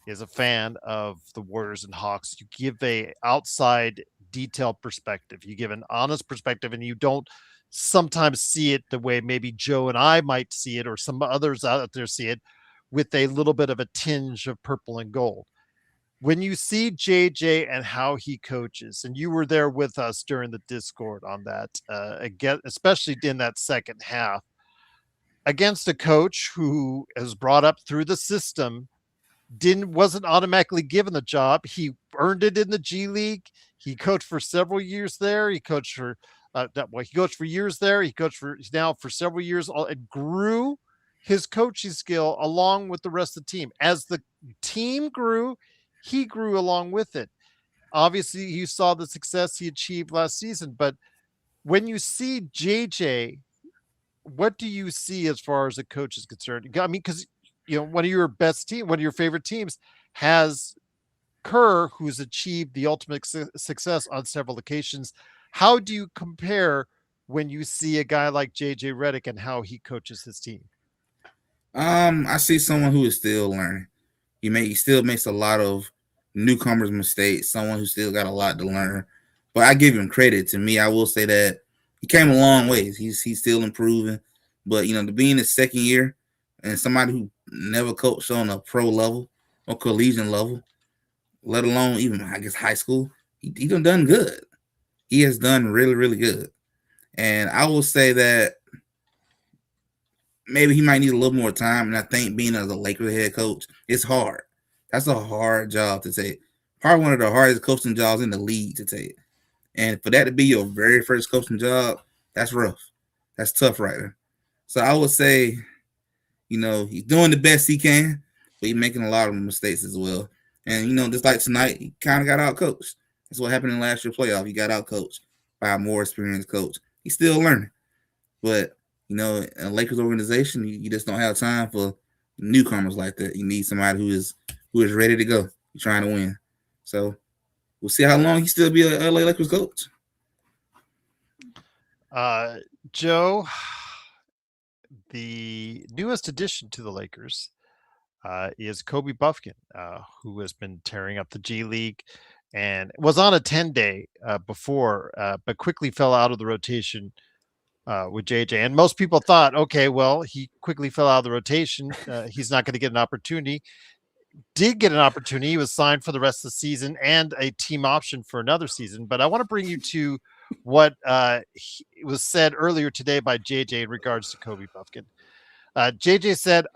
is a fan of the Warriors and Hawks, you give a outside detailed perspective. You give an honest perspective, and you don't sometimes see it the way maybe Joe and I might see it or some others out there see it with a little bit of a tinge of purple and gold. When you see JJ and how he coaches, and you were there with us during the Discord on that, again, especially in that second half, against a coach who is brought up through the system, wasn't automatically given the job. He earned it in the G League. He coached for several years there. He coached for he coached for years there. He coached for now for several years. It grew his coaching skill along with the rest of the team. As the team grew, he grew along with it. Obviously, you saw the success he achieved last season, but when you see JJ, what do you see as far as a coach is concerned? I mean, because one of your favorite teams has Kerr, who's achieved the ultimate success on several occasions. How do you compare when you see a guy like JJ Redick and how he coaches his team? I see someone who is still learning. He still makes a lot of newcomers' mistakes. Someone who still got a lot to learn. But I give him credit. To me, I will say that he came a long ways. He's still improving. But to be in his second year and somebody who never coached on a pro level or collegiate level, let alone even I guess high school, he done good. He has done really, really good. And I will say that maybe he might need a little more time. And I think being as a Lakers head coach, it's hard. That's a hard job to take. Probably one of the hardest coaching jobs in the league to take. And for that to be your very first coaching job, that's rough. That's tough right there. So I would say, he's doing the best he can, but he's making a lot of mistakes as well. And, just like tonight, he kind of got out coached. That's what happened in last year's playoff. He got out coached by a more experienced coach. He's still learning. But, in a Lakers organization, you just don't have time for newcomers like that. You need somebody who is ready to go. You're trying to win. So we'll see how long he still be a LA Lakers coach. Joe, the newest addition to the Lakers is Kobe Buffkin, who has been tearing up the G League and was on a 10-day before, but quickly fell out of the rotation with JJ. And most people thought, okay, well, he quickly fell out of the rotation. He's not going to get an opportunity. Did get an opportunity. He was signed for the rest of the season and a team option for another season. But I want to bring you to what was said earlier today by JJ in regards to Kobe Buffkin. JJ said,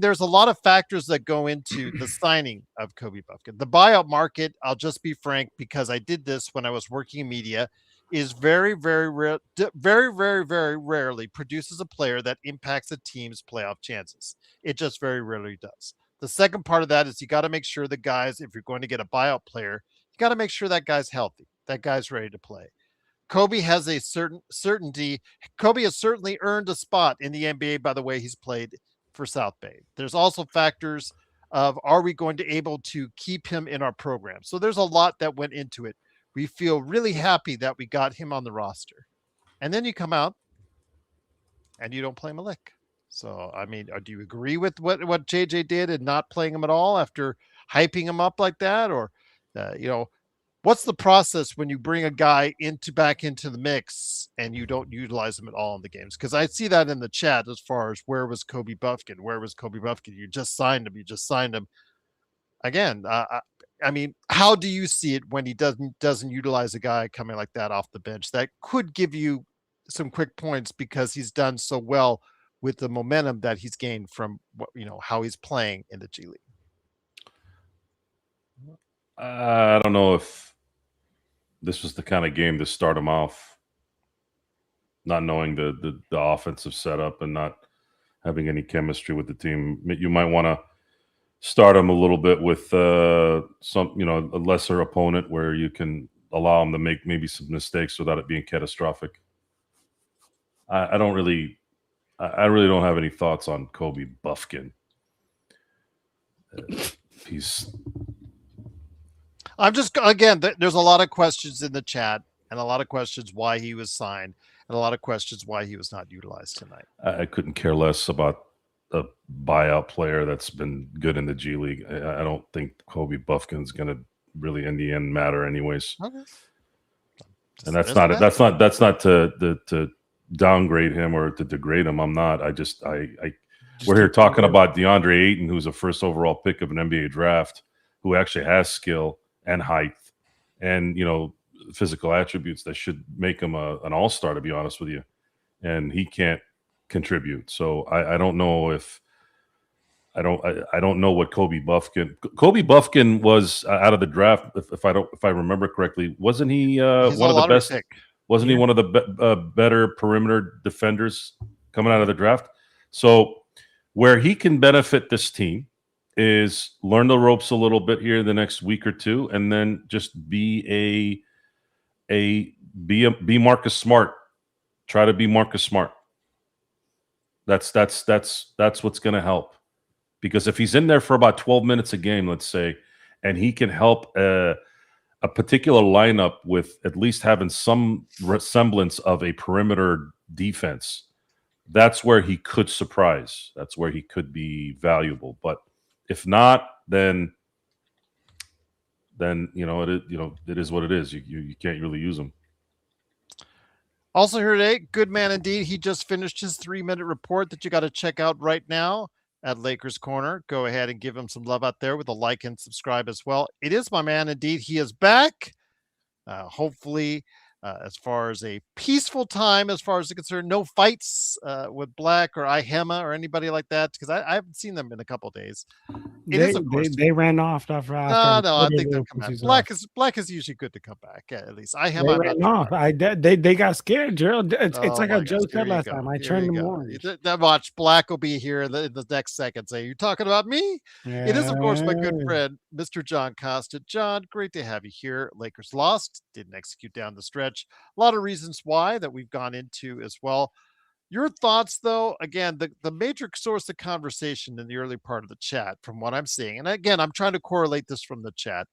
there's a lot of factors that go into the signing of Kobe Buffkin. The buyout market, I'll just be frank, because I did this when I was working in media, is very, very rare, very, very, very rarely produces a player that impacts a team's playoff chances. It just very rarely does. The second part of that is you got to make sure the guys, if you're going to get a buyout player, you got to make sure that guy's healthy, that guy's ready to play. Kobe has a certain certainty. Kobe has certainly earned a spot in the NBA by the way he's played for South Bay. There's also factors of, are we going to able to keep him in our program? So there's a lot that went into it. We feel really happy that we got him on the roster. And then you come out and you don't play him a lick. So, do you agree with what JJ did and not playing him at all after hyping him up like that? Or, what's the process when you bring a guy back into the mix and you don't utilize him at all in the games? Because I see that in the chat as far as where was Kobe Buffkin? Where was Kobe Buffkin? You just signed him. Again, I mean, how do you see it when he doesn't utilize a guy coming like that off the bench that could give you some quick points because he's done so well with the momentum that he's gained from how he's playing in the G League? I don't know if this was the kind of game to start him off, not knowing the offensive setup and not having any chemistry with the team. You might want to start him a little bit with a lesser opponent where you can allow him to make maybe some mistakes without it being catastrophic. I really don't have any thoughts on Kobe Buffkin. I'm just, again, there's a lot of questions in the chat and a lot of questions why he was signed and a lot of questions why he was not utilized tonight. I couldn't care less about a buyout player that's been good in the G League. I don't think Kobe Buffkin's going to really in the end matter anyways. Okay. And that's not to downgrade him or to degrade him. I'm not. We're here talking about DeAndre Ayton, who's a first overall pick of an NBA draft, who actually has skill and height and physical attributes that should make him an all-star, to be honest with you. And he can't contribute. So I don't know if I don't know what Kobe Buffkin was out of the draft. If I remember correctly, wasn't he one of the best? Wasn't he one of the better perimeter defenders coming out of the draft? So where he can benefit this team is learn the ropes a little bit here the next week or two, and then just be Marcus Smart. Try to be Marcus Smart. That's what's going to help. Because if he's in there for about 12 minutes a game, let's say, and he can help a particular lineup with at least having some semblance of a perimeter defense, that's where he could surprise. That's where he could be valuable. But if not, then it is what it is. You can't really use him. Also here today, good man indeed. He just finished his 3-minute report that you got to check out right now at Lakers Corner. Go ahead and give him some love out there with a like and subscribe as well. It is my man indeed. He is back. Hopefully, as far as a peaceful time, as far as concerned, no fights with Black or Ihema or anybody like that, because I haven't seen them in a couple of days. They ran off after. No, I think they'll come back. Black is usually good to come back. At least Ihema. They ran off. They got scared, Gerald. It's like how Joe said last time. I turned them orange. Watch, Black will be here in the next second. Say, "You talking about me?" Yeah. It is, of course, my good friend, Mr. John Costa. John, great to have you here. Lakers lost, didn't execute down the stretch. A lot of reasons why that we've gone into as well. Your thoughts, though, again, the major source of conversation in the early part of the chat, from what I'm seeing, and again, I'm trying to correlate this from the chat,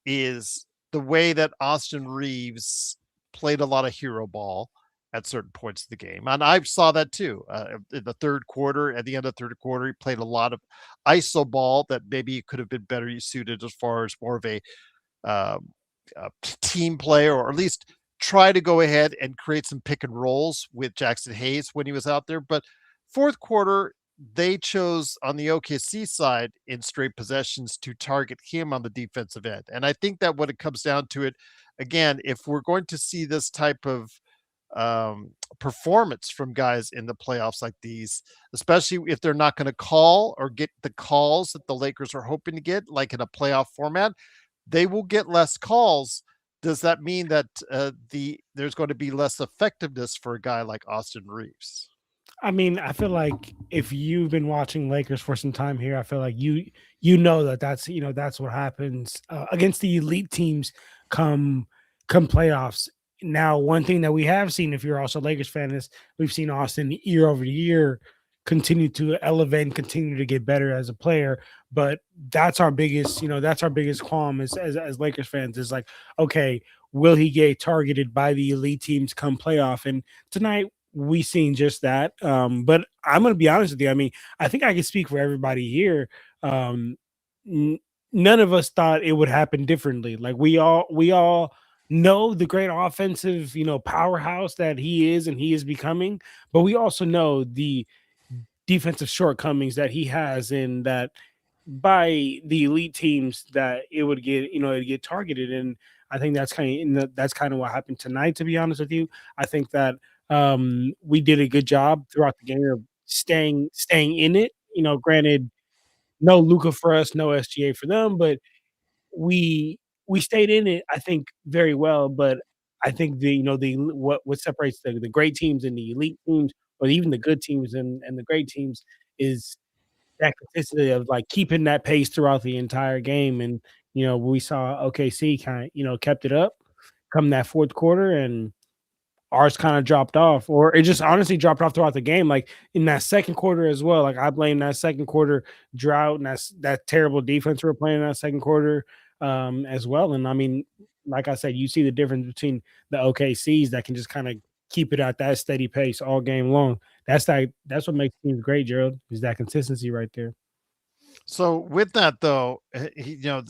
is the way that Austin Reeves played a lot of hero ball at certain points of the game. And I saw that too. In the third quarter, at the end of the third quarter, he played a lot of ISO ball that maybe could have been better suited as far as more of a team play, or at least try to go ahead and create some pick and rolls with Jackson Hayes when he was out there. But fourth quarter, they chose on the OKC side in straight possessions to target him on the defensive end. And I think that when it comes down to it, again, if we're going to see this type of performance from guys in the playoffs like these, especially if they're not going to call or get the calls that the Lakers are hoping to get, like in a playoff format, they will get less calls. Does that mean that there's going to be less effectiveness for a guy like Austin Reeves? I mean, I feel like if you've been watching Lakers for some time here, I feel like you know that's what happens against the elite teams come playoffs. Now, one thing that we have seen, if you're also a Lakers fan, is we've seen Austin year over year continue to elevate and continue to get better as a player. But that's our biggest qualm as Lakers fans, is like, okay, will he get targeted by the elite teams come playoff? And tonight we seen just that. But I'm going to be honest with you. I mean, I think I can speak for everybody here. None of us thought it would happen differently. Like we all know the great offensive, powerhouse that he is and he is becoming, but we also know the defensive shortcomings that he has, in that by the elite teams that it would get, it'd get targeted. And I think that's kind of what happened tonight, to be honest with you. I think that we did a good job throughout the game of staying in it. Granted, no Luca for us, no SGA for them, but we we stayed in it, I think, very well. But I think what separates the great teams and the elite teams, or even the good teams and the great teams, is that consistency of, like, keeping that pace throughout the entire game. And, we saw OKC kind of, kept it up come that fourth quarter, and ours kind of dropped off, or it just honestly dropped off throughout the game. Like in that second quarter as well. Like I blame that second quarter drought and that terrible defense we were playing in that second quarter as well. And I mean, like I said, you see the difference between the OKCs that can just kind of keep it at that steady pace all game long. That's what makes teams great, Gerald, is that consistency right there. So with that though,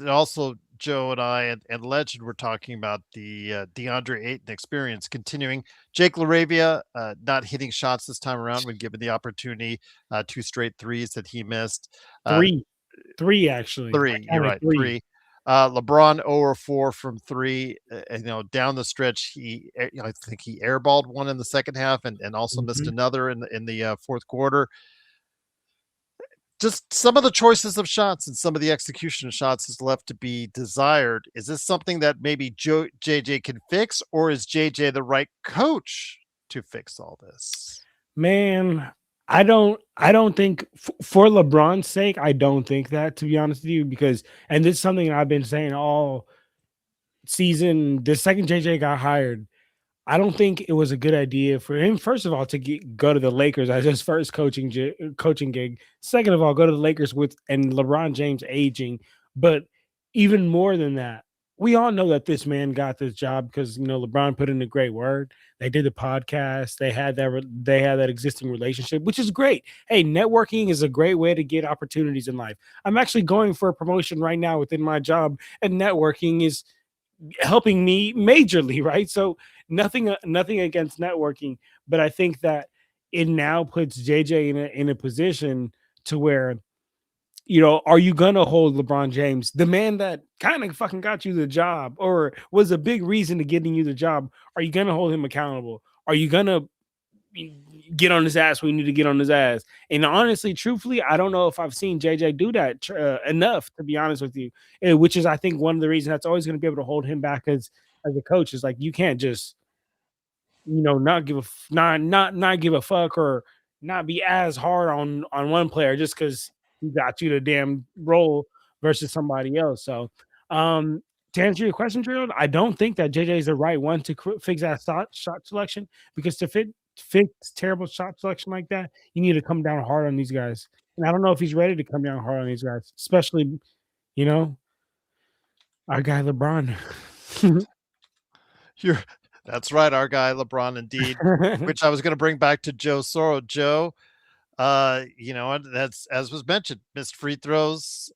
also Joe and I and Legend were talking about the DeAndre Ayton experience continuing. Jake LaRavia not hitting shots this time around when given the opportunity. 2 straight threes that he missed. Three actually. Three. You're right. Three. LeBron 0-4 from three. Down the stretch, I think he airballed one in the second half and also missed another in the fourth quarter. Just some of the choices of shots and some of the execution of shots is left to be desired. Is this something that maybe JJ can fix, or is JJ the right coach to fix all this? Man, I don't think for LeBron's sake, I don't think that, to be honest with you, because, and this is something I've been saying all season, the second JJ got hired, I don't think it was a good idea for him, first of all, to go to the Lakers as his first coaching gig. Second of all, go to the Lakers and LeBron James aging. But even more than that, we all know that this man got this job because LeBron put in a great word. They did the podcast. They had that existing relationship, which is great. Hey, networking is a great way to get opportunities in life. I'm actually going for a promotion right now within my job, and networking is helping me majorly, right? So nothing against networking, but I think that it now puts JJ in a position to where, are you gonna hold LeBron James, the man that kind of fucking got you the job or was a big reason to getting you the job? Are you gonna hold him accountable? Are you gonna get on his ass when you need to get on his ass? And honestly, truthfully, I don't know if I've seen JJ do that enough, to be honest with you, which is, I think, one of the reasons that's always going to be able to hold him back as a coach. Is like, you can't just not give a fuck, or not be as hard on one player just because he got you the damn role versus somebody else. So to answer your question, Gerald, I don't think that JJ is the right one to fix that shot selection, because to fix terrible shot selection like that, you need to come down hard on these guys. And I don't know if he's ready to come down hard on these guys, especially, our guy LeBron. That's right, our guy LeBron, indeed. Which I was going to bring back to Joe Soro. Joe, that's, as was mentioned, missed free throws,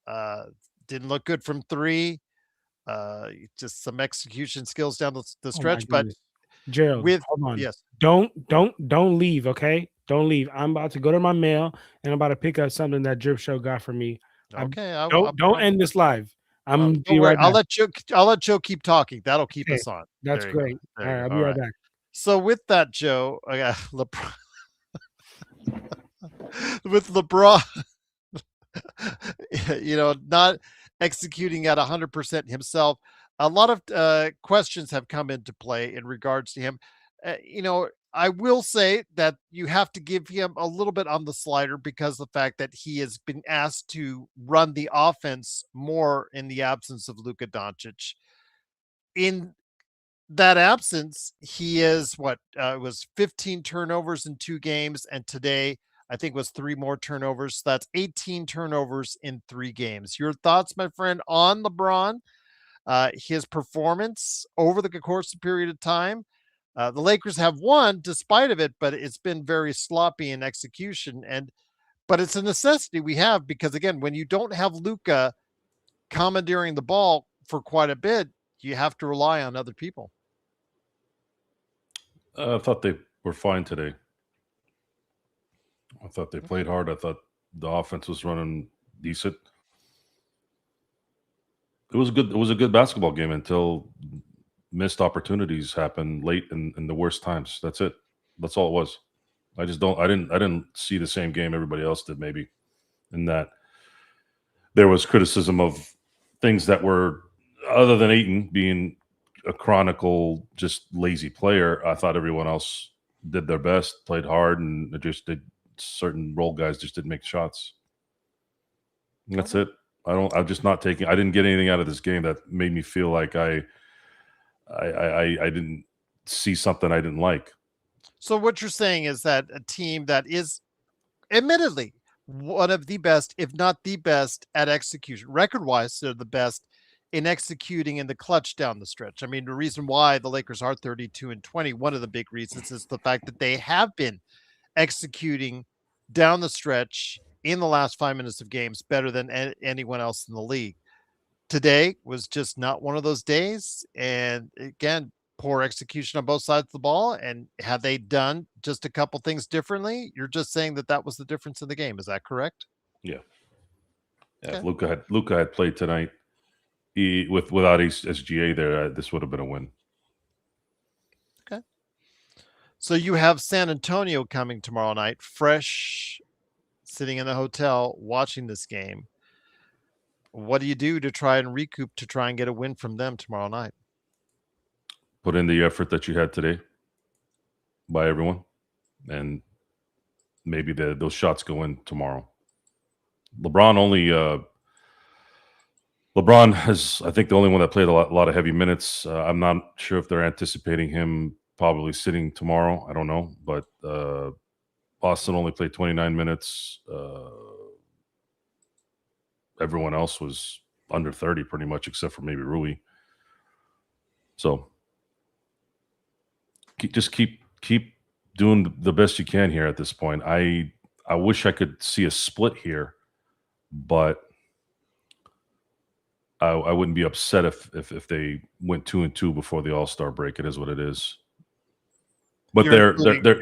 didn't look good from three, just some execution skills down the stretch. But Gerald, hold on. Yes. Don't leave, okay? Don't leave. I'm about to go to my mail and I'm about to pick up something that Drip Show got for me. Okay. Don't end this live. Don't worry. I'll let Joe keep talking. That'll keep us on. That's great. All right, I'll be right back. So with that, Joe, I got LeBron. With LeBron, not executing at 100% himself, a lot of questions have come into play in regards to him. I will say that you have to give him a little bit on the slider because of the fact that he has been asked to run the offense more in the absence of Luka Doncic. In that absence, he is was 15 turnovers in 2 games, and today I think was 3 more turnovers. So that's 18 turnovers in 3 games. Your thoughts, my friend, on LeBron, his performance over the course of period of time? The Lakers have won despite of it, but it's been very sloppy in execution. But it's a necessity we have because, again, when you don't have Luka commandeering the ball for quite a bit, you have to rely on other people. I thought they were fine today. I thought they played hard. I thought the offense was running decent. It was good. It was a good basketball game until missed opportunities happened late in the worst times. That's it. That's all it was. I didn't see the same game everybody else did, maybe, in that there was criticism of things that were, other than Ayton being a chronicle just lazy player. I thought everyone else did their best, played hard, and it just did. Certain role guys just didn't make shots. And that's it. I'm just not taking. I didn't get anything out of this game that made me feel like I didn't see something I didn't like. So what you're saying is that a team that is admittedly one of the best, if not the best, at execution, record-wise, they're the best in executing in the clutch down the stretch. I mean, the reason why the Lakers are 32-20, one of the big reasons is the fact that they have been executing down the stretch in the last 5 minutes of games better than anyone else in the league. Today was just not one of those days. And again, poor execution on both sides of the ball. And have they done just a couple things differently? You're just saying that that was the difference in the game. Is that correct? Yeah. Okay. If Luka had played tonight, without SGA there, this would have been a win. Okay. So you have San Antonio coming tomorrow night, fresh, sitting in the hotel watching this game. What do you do to try and recoup, to try and get a win from them tomorrow night? Put in the effort that you had today by everyone, and maybe those shots go in tomorrow. LeBron is, I think, the only one that played a lot of heavy minutes. I'm not sure if they're anticipating him probably sitting tomorrow. I don't know, but Boston only played 29 minutes. Everyone else was under 30 pretty much, except for maybe Rui. So just keep doing the best you can here at this point. I wish I could see a split here, but I wouldn't be upset if they went 2-2 before the All-Star break. It is what it is. But you're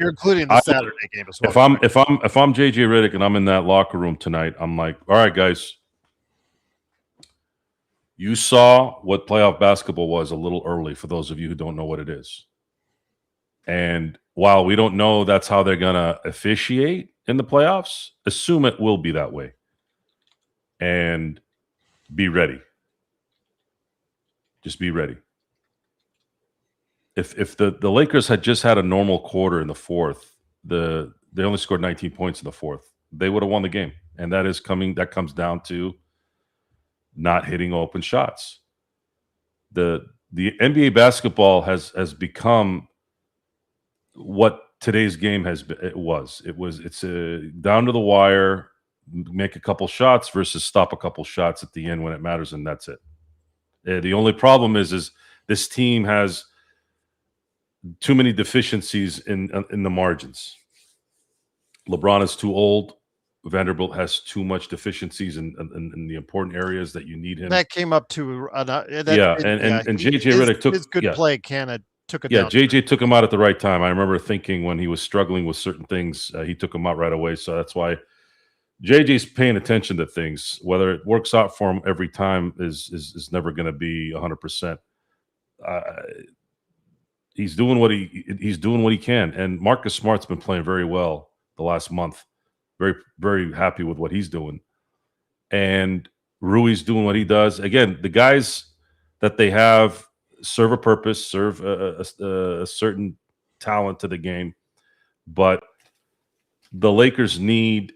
including the Saturday game as well. If I'm JJ Redick and I'm in that locker room tonight, I'm like, all right, guys, you saw what playoff basketball was a little early for those of you who don't know what it is. And while we don't know that's how they're going to officiate in the playoffs, assume it will be that way. And be ready. Just be ready. If the Lakers had just had a normal quarter in the fourth, they only scored 19 points in the fourth, they would have won the game. And that comes down to not hitting open shots. The NBA basketball has become what today's game has been. It's down to the wire, make a couple shots versus stop a couple shots at the end when it matters, and that's it. The only problem is this team has too many deficiencies in the margins. LeBron is too old. Vanderbilt has too much deficiencies in the important areas that you need him. That came up to and JJ Redick took his good play. Took it down. down. JJ took him out at the right time. I remember thinking when he was struggling with certain things, he took him out right away. So that's why JJ's paying attention to things. Whether it works out for him every time is never going to be 100%. He's doing what he can, and Marcus Smart's been playing very well the last month. Very, very happy with what he's doing, and Rui's doing what he does. Again, the guys that they have serve a purpose, serve a certain talent to the game, but the Lakers need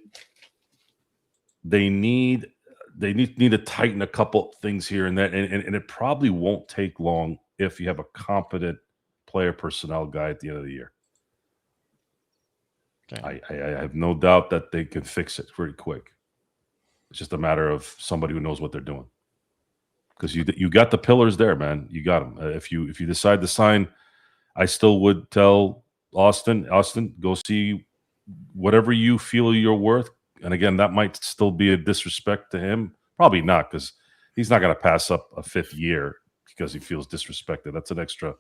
to tighten a couple things here and there, and it probably won't take long if you have a competent player personnel guy at the end of the year. Okay. I have no doubt that they can fix it pretty quick. It's just a matter of somebody who knows what they're doing. Because you got the pillars there, man. You got them. If you decide to sign, I still would tell Austin, go see whatever you feel you're worth. And again, that might still be a disrespect to him. Probably not, because he's not going to pass up a fifth year because he feels disrespected. That's an extra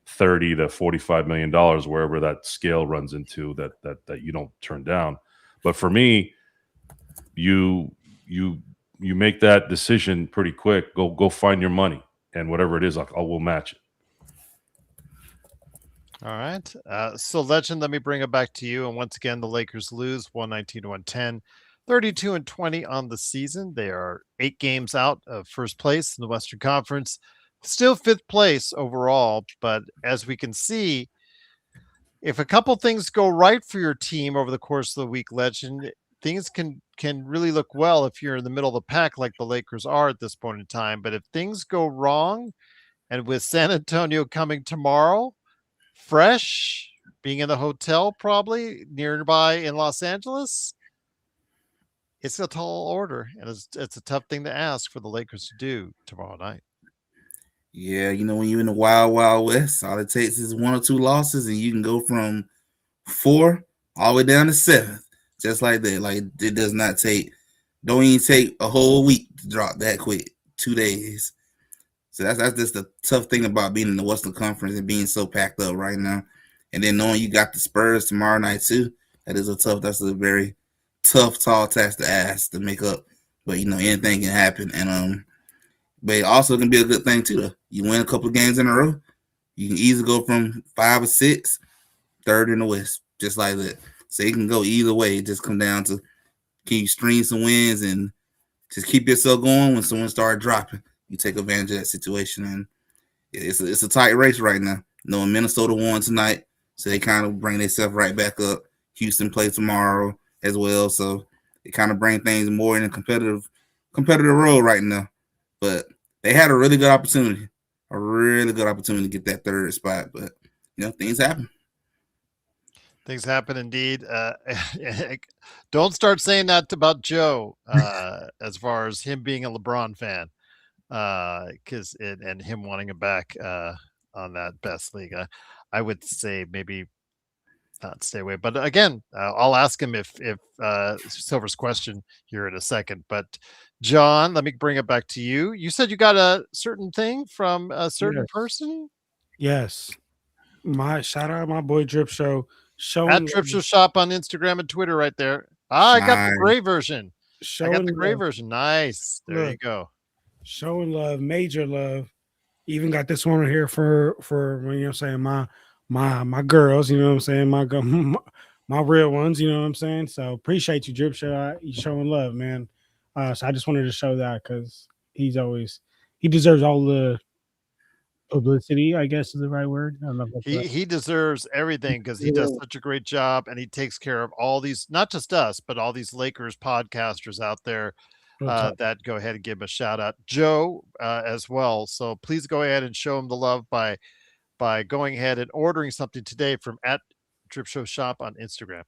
$30 to $45 million, wherever that scale runs into, that you don't turn down. But for me, you you make that decision pretty quick. Go find your money, and whatever it is, we'll match it. All right. So, Legend, let me bring it back to you. And once again, the Lakers lose 119 to 110, 32 and 20 on the season. They are 8 games out of first place in the Western Conference, still 5th place overall. But as we can see, if a couple things go right for your team over the course of the week, Legend, things can really look well if you're in the middle of the pack like the Lakers are at this point in time. But if things go wrong, and with San Antonio coming tomorrow, fresh, being in the hotel probably nearby in Los Angeles, it's a tall order, and it's a tough thing to ask for the Lakers to do tomorrow night. Yeah, when you're in the wild, wild west, all it takes is 1 or 2 losses, and you can go from 4 all the way down to 7th, just like that. Like, it does not don't even take a whole week to drop that quick, 2 days. So that's just the tough thing about being in the Western Conference and being so packed up right now. And then knowing you got the Spurs tomorrow night too, that's a very tough, tall task to ask to make up. But anything can happen. And but it also can be a good thing too, though. You win a couple of games in a row, you can easily go from 5 or 6, 3rd in the West, just like that. So it can go either way. It just come down to, can you string some wins and just keep yourself going when someone starts dropping. You take advantage of that situation, and it's a tight race right now. Knowing Minnesota won tonight, so they kind of bring themselves right back up. Houston plays tomorrow as well, so it kind of brings things more in a competitive role right now. But they had a really good opportunity to get that 3rd spot. But things happen. Things happen indeed. Don't start saying that about Joe as far as him being a LeBron fan. Because and him wanting him back on that best league, I would say maybe not stay away. But again, I'll ask him if Silver's question here in a second. But John, let me bring it back to you. You said you got a certain thing from a certain person. Yes, my shout out my boy Drip Show At Drip Show Shop on Instagram and Twitter, right there. I got the gray version. Nice. There you go. Showing love, major love. Even got this one here for my girls, my real ones, you know what I'm saying? So appreciate you, Drip Show. You showing love, man. So I just wanted to show that because he deserves all the publicity, I guess is the right word. I don't know if he deserves everything because he does such a great job, and he takes care of all these, not just us, but all these Lakers podcasters out there that go ahead and give him a shout out. Joe as well. So please go ahead and show him the love by going ahead and ordering something today from at Drip Show Shop on Instagram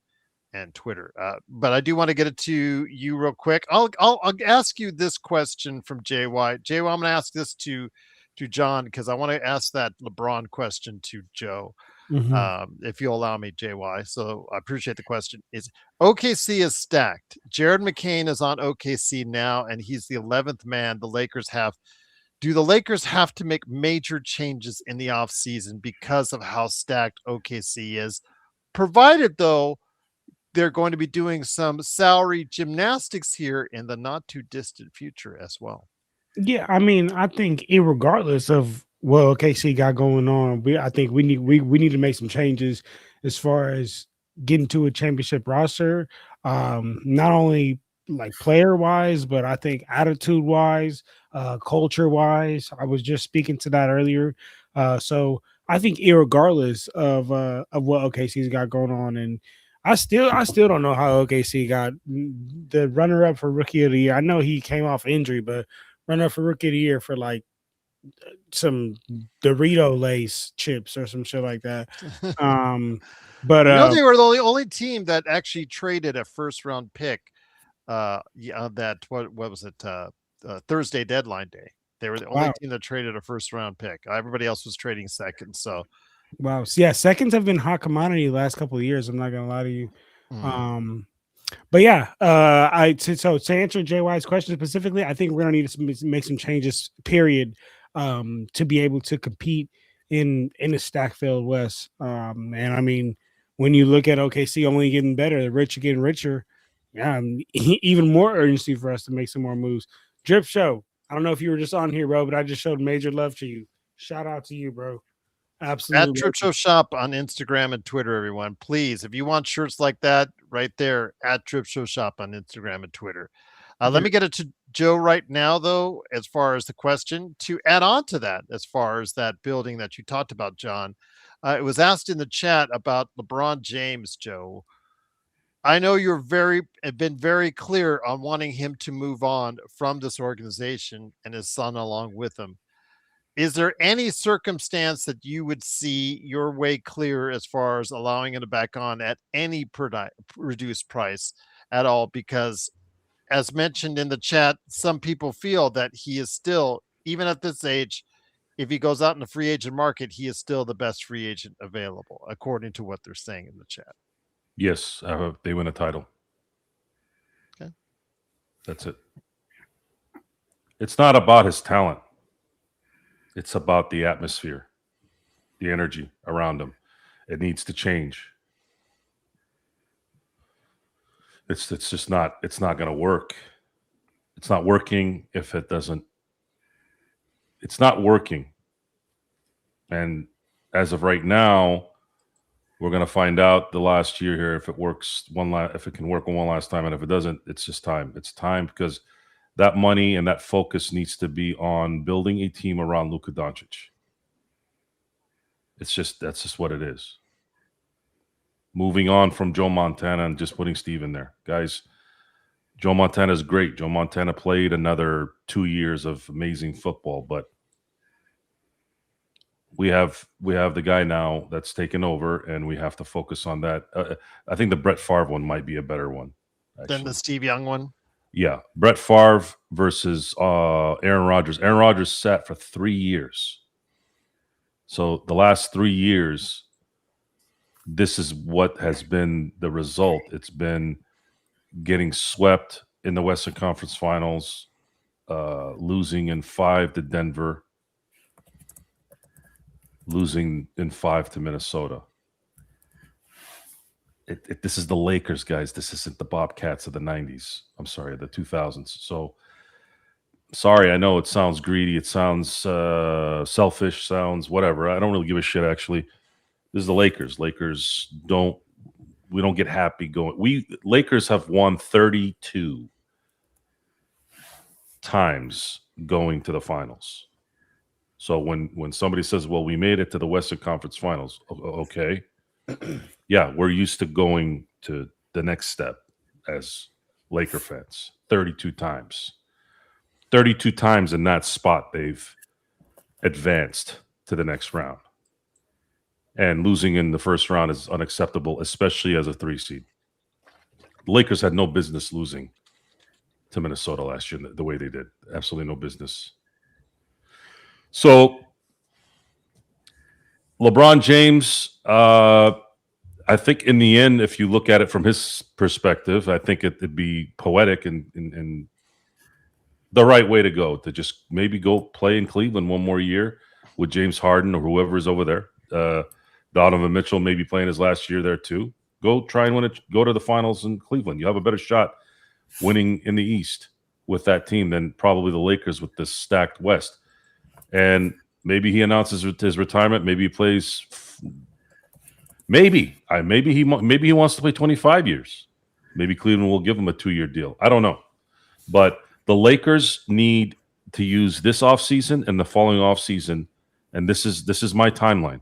and Twitter. But I do want to get it to you real quick. I'll ask you this question from JY. JY, I'm going to ask this to John because I want to ask that LeBron question to Joe. If you'll allow me, JY. So I appreciate the question. Is OKC is stacked. Jared McCain is on OKC now, and he's the 11th man the Lakers have. Do the Lakers have to make major changes in the offseason because of how stacked OKC is? Provided, though, they're going to be doing some salary gymnastics here in the not too distant future as well. Yeah, I mean, I think irregardless of what OKC got going on, I think we need to make some changes as far as getting to a championship roster. Not only like player wise, but I think attitude wise, culture wise. I was just speaking to that earlier. So I think irregardless of what OKC's got going on, and I still don't know how OKC got the runner up for rookie of the year. I know he came off injury, but runner up for rookie of the year for like some Dorito Lace chips or some shit like that. But they were the only team that actually traded a first round pick. That what was it? Thursday deadline day. They were the only team that traded a first round pick. Everybody else was trading seconds. So wow, yeah, seconds have been hot commodity the last couple of years. I'm not gonna lie to you. But yeah, so to answer JY's question specifically, I think we're gonna need to make some changes. Period. To be able to compete in a stack-filled West. And I mean, when you look at OKC only getting better, the rich are getting richer. even more urgency for us to make some more moves. Drip Show. I don't know if you were just on here, bro, but I just showed major love to you. Shout out to you, bro. At Absolutely. Trip Show Shop on Instagram and Twitter, everyone. Please, if you want shirts like that, right there at Trip Show Shop on Instagram and Twitter. Let me get it to Joe right now, though, as far as the question to add on to that, as far as that building that you talked about, John. It was asked in the chat about LeBron James, Joe. I know have been very clear on wanting him to move on from this organization and his son along with him. Is there any circumstance that you would see your way clear as far as allowing him back on at any reduced price at all? Because as mentioned in the chat, some people feel that he is still, even at this age, if he goes out in the free agent market, he is still the best free agent available, according to what they're saying in the chat. Yes, they win a title. Okay. That's it. It's not about his talent. It's about the atmosphere, the energy around him. It needs to change. It's just not, it's not going to work. It's not working if it doesn't. It's not working. And as of right now, we're going to find out the last year here if it works if it can work one last time, and if it doesn't, it's just time. It's time because that money and that focus needs to be on building a team around Luka Doncic. That's just what it is. Moving on from Joe Montana and just putting Steve in there, guys. Joe Montana is great. Joe Montana played another 2 years of amazing football, but we have the guy now that's taken over, and we have to focus on that. I think the Brett Favre one might be a better one than the Steve Young one. Yeah, Brett Favre versus Aaron Rodgers. Aaron Rodgers sat for 3 years. So the last 3 years, this is what has been the result. It's been getting swept in the Western Conference Finals, losing in 5 to Denver, losing in 5 to Minnesota. This is the Lakers, guys. This isn't the Bobcats of the 90s. I'm sorry, the 2000s. So, sorry, I know it sounds greedy. It sounds selfish, sounds whatever. I don't really give a shit, actually. This is the Lakers. We don't get happy going. Lakers have won 32 times going to the finals. So when somebody says, well, we made it to the Western Conference Finals, okay. Yeah, we're used to going to the next step as Laker fans. 32 times. 32 times in that spot they've advanced to the next round. And losing in the first round is unacceptable, especially as a 3 seed. The Lakers had no business losing to Minnesota last year the way they did. Absolutely no business. So, LeBron James, I think in the end, if you look at it from his perspective, I think it'd be poetic and the right way to go, to just maybe go play in Cleveland one more year with James Harden or whoever is over there. Donovan Mitchell may be playing his last year there too. Go try and win it. Go to the finals in Cleveland. You have a better shot winning in the East with that team than probably the Lakers with this stacked West. And maybe he announces his retirement. Maybe he plays. Maybe he wants to play 25 years. Maybe Cleveland will give him a 2-year deal. I don't know. But the Lakers need to use this offseason and the following offseason, and this is my timeline.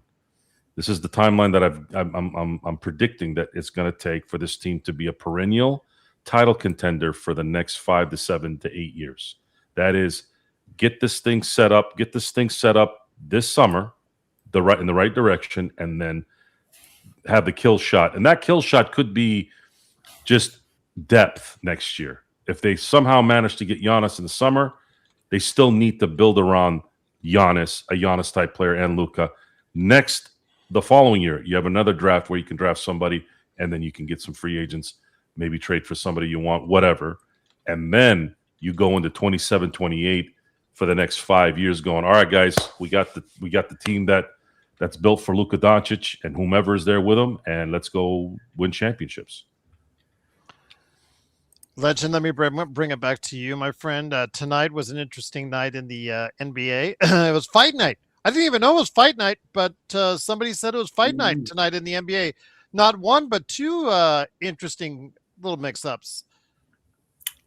This is the timeline that I'm predicting that it's going to take for this team to be a perennial title contender for the next 5 to 7 to 8 years. That is, get this thing set up this summer, in the right direction, and then have the kill shot. And that kill shot could be just depth next year. If they somehow manage to get Giannis in the summer, they still need to build around Giannis, a Giannis type player, and Luka. The following year, you have another draft where you can draft somebody, and then you can get some free agents, maybe trade for somebody you want, whatever. And then you go into 27, 28 for the next 5 years going, all right, guys, we got the team that's built for Luka Doncic and whomever is there with him, and let's go win championships. Legend, let me bring it back to you, my friend. Tonight was an interesting night in the NBA. It was fight night. I didn't even know it was fight night, but somebody said it was fight night tonight in the NBA. Not one, but two interesting little mix-ups.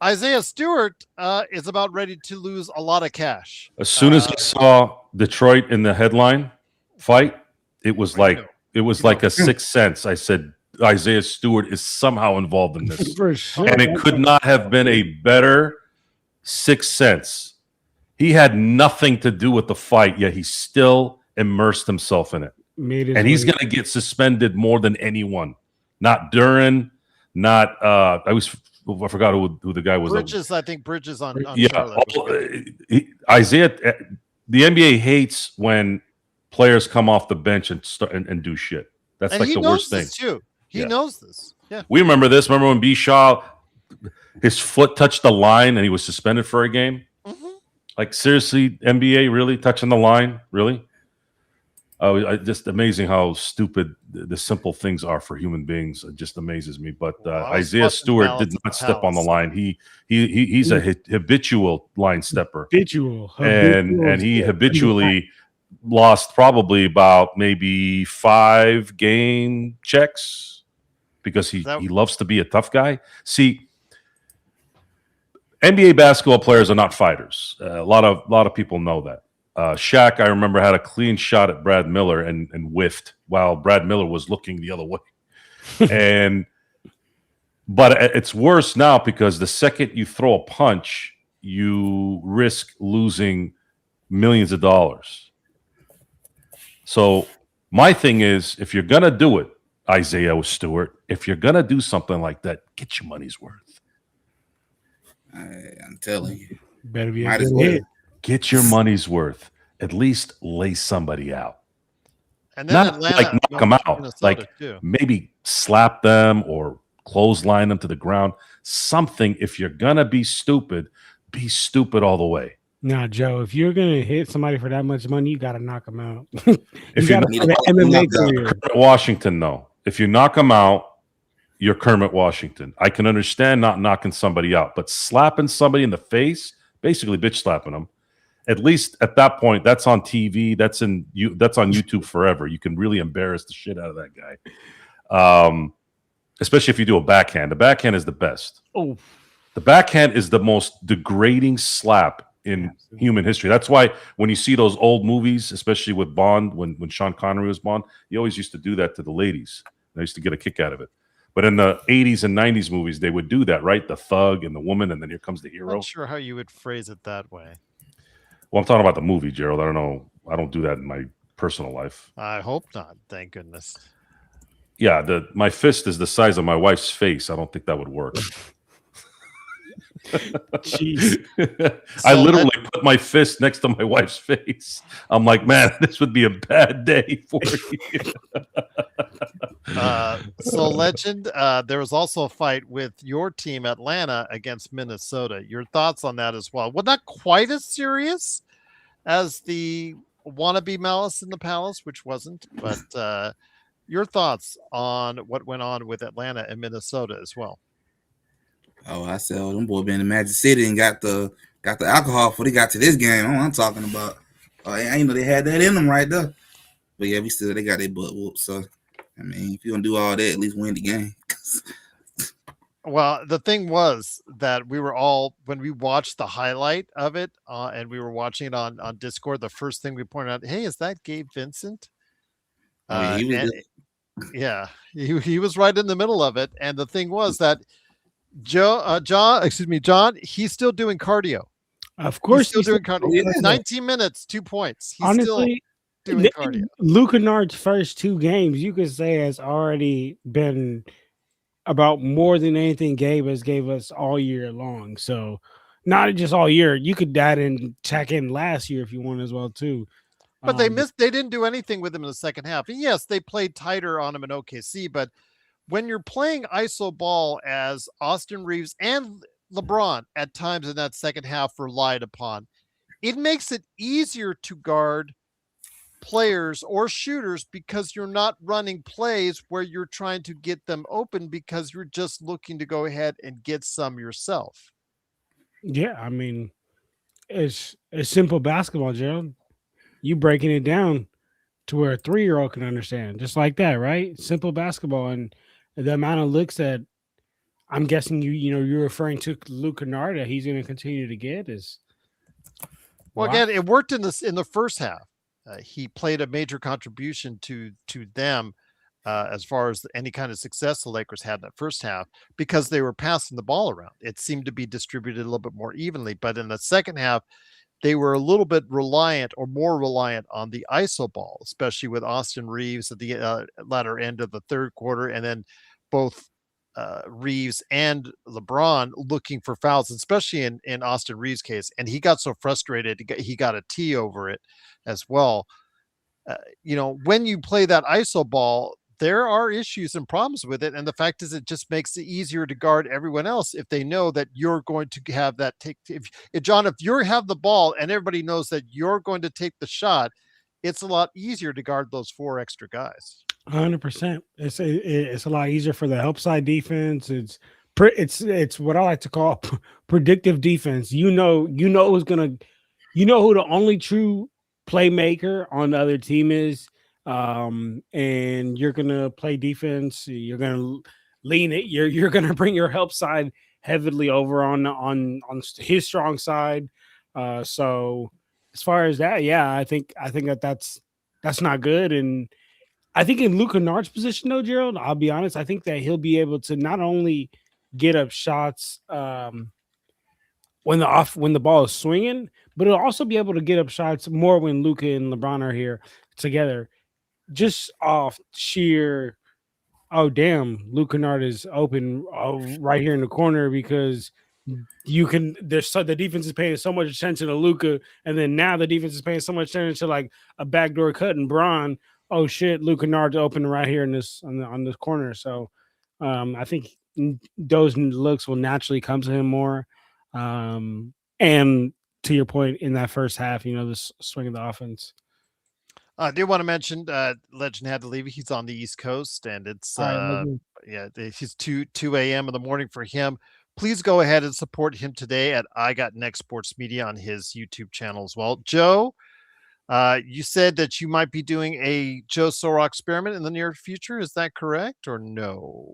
Isaiah Stewart is about ready to lose a lot of cash. As soon as I saw Detroit in the headline fight, it was like a sixth sense. I said Isaiah Stewart is somehow involved in this, For sure. and it could not have been a better sixth sense. He had nothing to do with the fight, yet he still immersed himself in it, and he's going to get suspended more than anyone. Not Duran, not I forgot who the guy was. Bridges, I think Bridges on Isaiah. The NBA hates when players come off the bench and do shit. That's and like the worst thing. Too. He knows this. Yeah, we remember this. Remember when B. Shaw, his foot touched the line and he was suspended for a game? Mm-hmm. Like seriously, NBA really touching the line? Really? Just amazing how stupid the simple things are for human beings. It just amazes me. But Isaiah Stewart did not step on the line. He's a habitual line stepper. And he habitually lost probably about maybe 5 game checks because he loves to be a tough guy. See, NBA basketball players are not fighters. A lot of people know that. Shaq, I remember, had a clean shot at Brad Miller and whiffed while Brad Miller was looking the other way. But it's worse now because the second you throw a punch, you risk losing millions of dollars. So my thing is, if you're going to do it, Isaiah Stewart, if you're going to do something like that, get your money's worth. I'm telling you. Better be a good hit. Get your money's worth. At least lay somebody out. And then not Atlanta, like knock them out. Like maybe slap them or clothesline them to the ground. Something. If you're going to be stupid all the way. Nah, Joe, if you're going to hit somebody for that much money, you got to knock them out. If you Kermit Washington, no. If you knock them out, you're Kermit Washington. I can understand not knocking somebody out, but slapping somebody in the face, basically bitch slapping them. At least at that point, that's on TV. That's on YouTube forever. You can really embarrass the shit out of that guy. Especially if you do a backhand. The backhand is the best. Oh, the backhand is the most degrading slap in human history. That's why when you see those old movies, especially with Bond, when Sean Connery was Bond, he always used to do that to the ladies. They used to get a kick out of it. But in the 80s and 90s movies, they would do that, right? The thug and the woman, and then here comes the hero. I'm not sure how you would phrase it that way. Well, I'm talking about the movie, Gerald. I don't know. I don't do that in my personal life. I hope not. Thank goodness. Yeah, my fist is the size of my wife's face. I don't think that would work. Jeez. I literally put my fist next to my wife's face. I'm like, man, this would be a bad day for you. So, Legend, there was also a fight with your team, Atlanta, against Minnesota. Your thoughts on that as well? Well, not quite as serious as the wannabe Malice in the Palace, which wasn't, but your thoughts on what went on with Atlanta and Minnesota as well. Oh, I said, them boys been in Magic City and got the alcohol before they got to this game. I'm talking about. I know they had that in them right there. But yeah, they got their butt whooped. So, I mean, if you're gonna do all that, at least win the game. Well, the thing was that we were all, when we watched the highlight of it, and we were watching it on Discord, the first thing we pointed out, hey, is that Gabe Vincent? He was right in the middle of it. And the thing was that John, he's still doing cardio. Of course, he's still doing cardio. Yeah. 19 minutes, 2 points. He's honestly still doing cardio. Luke Kennard's first 2 games, you could say, has already been about more than anything Gabe has gave us all year long. So not just all year. You could add in check in last year if you want as well too. But they didn't do anything with him in the second half. And yes, they played tighter on him in OKC, but when you're playing iso ball as Austin Reeves and LeBron at times in that second half relied upon, it makes it easier to guard players or shooters because you're not running plays where you're trying to get them open because you're just looking to go ahead and get some yourself. Yeah, I mean, it's simple basketball, Gerald. You breaking it down to where a 3-year-old can understand, just like that, right? Simple basketball, and the amount of looks that I'm guessing you're referring to Luke Kennard that he's going to continue to get is Well, wow. again, it worked in the first half. He played a major contribution to them as far as any kind of success the Lakers had in that first half because they were passing the ball around. It seemed to be distributed a little bit more evenly. But in the second half, they were a little bit reliant or more reliant on the ISO ball, especially with Austin Reeves at the latter end of the third quarter, and then both Reeves and LeBron looking for fouls, especially in Austin Reeves' case. And he got so frustrated, he got a T over it as well. When you play that ISO ball, there are issues and problems with it. And the fact is, it just makes it easier to guard everyone else if they know that you're going to have that take. If John, if you have the ball and everybody knows that you're going to take the shot, it's a lot easier to guard those 4 extra guys. 100%. It's a lot easier for the help side defense. It's what I like to call predictive defense. Who's gonna, who the only true playmaker on the other team is, and you're gonna play defense. You're gonna lean it. You're gonna bring your help side heavily over on his strong side. So as far as that, yeah, I think that's not good. And I think in Luke Kennard's position, though, Gerald, I'll be honest, I think that he'll be able to not only get up shots when the ball is swinging, but he'll also be able to get up shots more when Luka and LeBron are here together, just off sheer. Oh damn, Luke Kennard is open right here in the corner because the defense is paying so much attention to Luka, and then now the defense is paying so much attention to like a backdoor cut and Bron. Oh shit, Luke Kennard's open right here in this on this corner. So I think those looks will naturally come to him more. And to your point, in that first half, this swing of the offense. I do want to mention Legend had to leave. He's on the East Coast, and it's All right, he's 2 a.m. in the morning for him. Please go ahead and support him today at I Got Next Sports Media on his YouTube channel as well. Joe, you said that you might be doing a Joe Sorok experiment in the near future. Is that correct or no?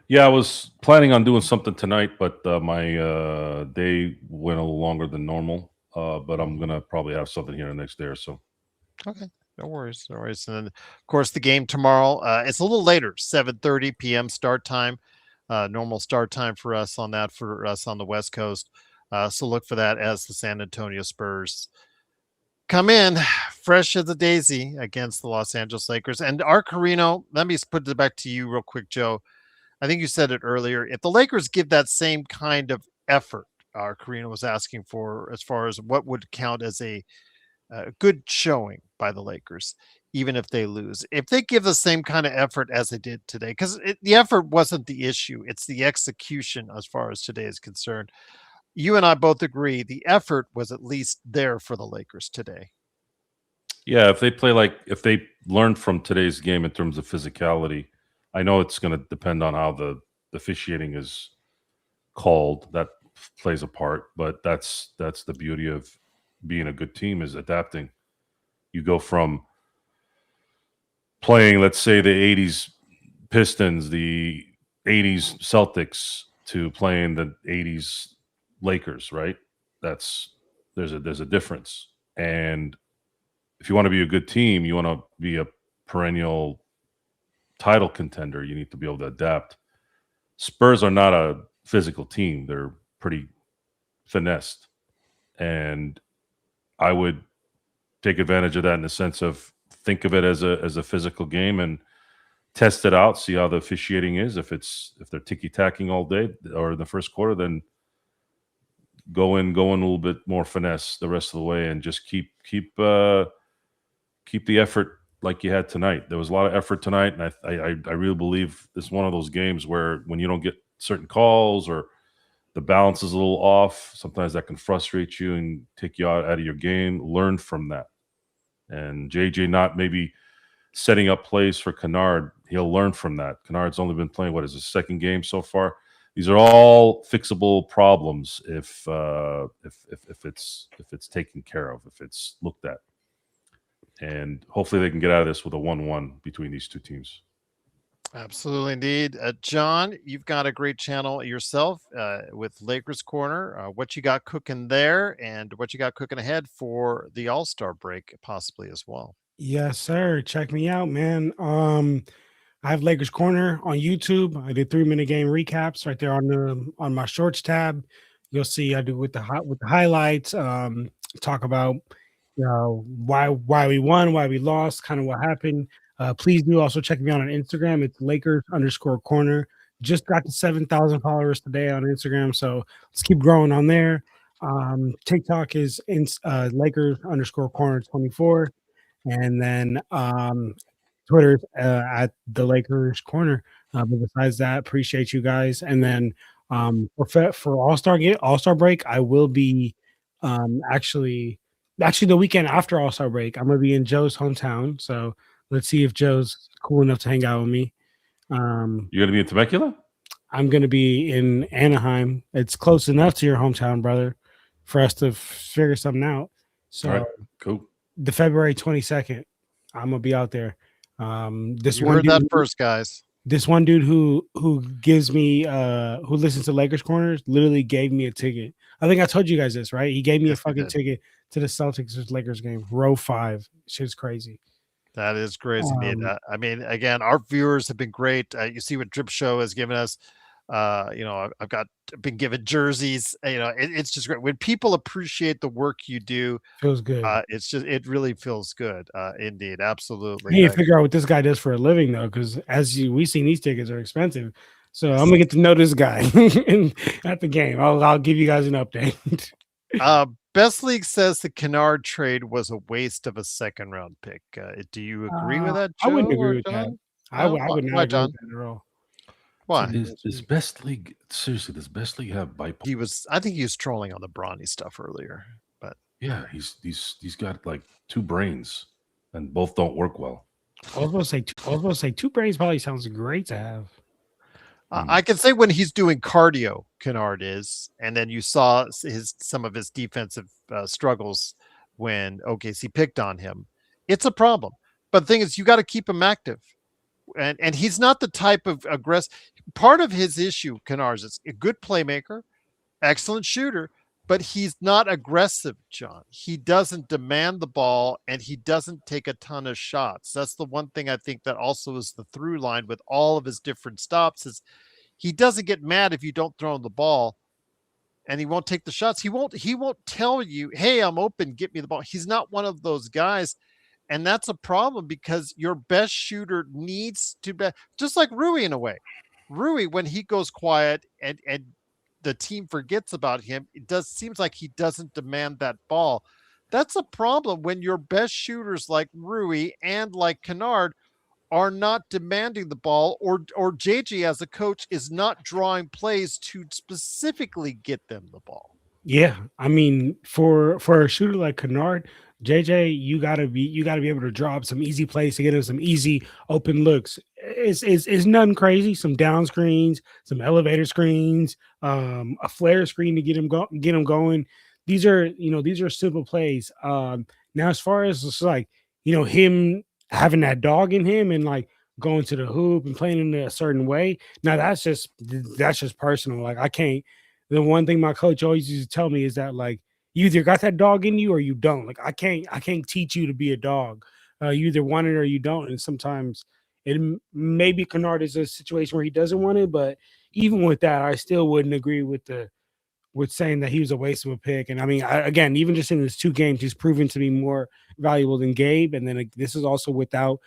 Yeah, I was planning on doing something tonight, but my day went a little longer than normal. But I'm gonna probably have something here the next day or so. Okay, no worries, no worries. And then, of course, the game tomorrow. It's a little later, 7:30 p.m. start time. Normal start time for us on the West Coast. So look for that as the San Antonio Spurs come in fresh as a daisy against the Los Angeles Lakers. And Arcarino, let me put it back to you real quick, Joe. I think you said it earlier. If the Lakers give that same kind of effort, Karina was asking for, as far as what would count as a good showing by the Lakers, even if they lose. If they give the same kind of effort as they did today, because the effort wasn't the issue, it's the execution as far as today is concerned. You and I both agree the effort was at least there for the Lakers today. Yeah, if they learned from today's game in terms of physicality, I know it's going to depend on how the officiating is called. That plays a part, but that's the beauty of being a good team, is adapting. You go from playing, let's say, the 80s Pistons, the 80s Celtics, to playing the 80s Lakers, right? There's a difference. And if you want to be a good team, you want to be a perennial title contender, you need to be able to adapt. Spurs are not a physical team. They're pretty finessed. And I would take advantage of that in the sense of think of it as a physical game and test it out, see how the officiating is. If they're ticky-tacking all day or in the first quarter, then go in a little bit more finesse the rest of the way and just keep the effort like you had tonight. There was a lot of effort tonight, and I really believe this is one of those games where when you don't get certain calls or the balance is a little off, sometimes that can frustrate you and take you out of your game. Learn from that. And JJ not maybe setting up plays for Kennard. He'll learn from that. Kennard's only been playing, what is his second game so far? These are all fixable problems if it's taken care of, if it's looked at. And hopefully they can get out of this with a 1-1 between these two teams. Absolutely, indeed. John, you've got a great channel yourself with Lakers Corner. What you got cooking there, and what you got cooking ahead for the All-Star break, possibly as well. Yes, sir. Check me out, man. I have Lakers Corner on YouTube. I do 3-minute game recaps right there on my shorts tab. You'll see I do with the highlights. Talk about why we won, why we lost, kind of what happened. Please do also check me out on Instagram. It's Lakers_corner. Just got to 7,000 followers today on Instagram, so let's keep growing on there. TikTok is Lakers_corner 24, and then Twitter at the Lakers Corner. But besides that, appreciate you guys. And then for All-Star break, I will be actually the weekend after All-Star break. I'm gonna be in Joe's hometown, so let's see if Joe's cool enough to hang out with me. You're gonna be in Temecula? I'm gonna be in Anaheim. It's close enough to your hometown, brother, for us to figure something out. So all right, cool. The February 22nd, I'm gonna be out there. This You one heard dude, that first, guys. This one dude who gives me who listens to Lakers Corners literally gave me a ticket. I think I told you guys this, right? He gave me Yes, a you fucking did. ticket to the Celtics Lakers game, row 5. Shit's crazy. That is crazy. I mean, again, our viewers have been great. You see what Drip Show has given us. I've been given jerseys. It's just great when people appreciate the work you do. Feels good. It really feels good. Indeed, absolutely. I need to figure out what this guy does for a living though, because we seen these tickets are expensive. So I'm gonna get to know this guy at the game. I'll give you guys an update. Best League says the Kennard trade was a waste of a second round pick. Do you agree with that, Joe? I wouldn't agree with that. I would not Why, agree with John? that at all. Why? Is Best League seriously? Does Best League have bipolar? I think he was trolling on the Bronny stuff earlier, but yeah, he's got like 2 brains, and both don't work well. I was going to say 2 brains probably sounds great to have. I can say when he's doing cardio, Kennard is, and then you saw some of his defensive struggles when OKC picked on him. It's a problem, but the thing is, you got to keep him active, and he's not the type of aggressive. Part of his issue, Kennard, is a good playmaker, excellent shooter, but he's not aggressive, John. He doesn't demand the ball, and he doesn't take a ton of shots. That's the one thing I think that also is the through line with all of his different stops is he doesn't get mad if you don't throw him the ball, and he won't take the shots. He won't tell you, hey, I'm open, get me the ball. He's not one of those guys, and that's a problem because your best shooter needs to be just like Rui in a way. Rui, when he goes quiet and the team forgets about him, seems like he doesn't demand that ball. That's a problem when your best shooters like Rui and like Kennard are not demanding the ball, or JJ as a coach is not drawing plays to specifically get them the ball. Yeah, I mean, for a shooter like Kennard, JJ, you gotta be able to draw up some easy plays to get him some easy open looks. It's nothing crazy. Some down screens, some elevator screens, a flare screen to get him going. These are simple plays. Now as far as it's like him having that dog in him and like going to the hoop and playing in a certain way. Now that's just personal. Like I can't. The one thing my coach always used to tell me is that like you either got that dog in you or you don't. Like I can't teach you to be a dog. You either want it or you don't. And sometimes maybe Kennard is a situation where he doesn't want it, but even with that, I still wouldn't agree with saying that he was a waste of a pick. And I mean, again, even just in his 2 games, he's proven to be more valuable than Gabe. And then this is also without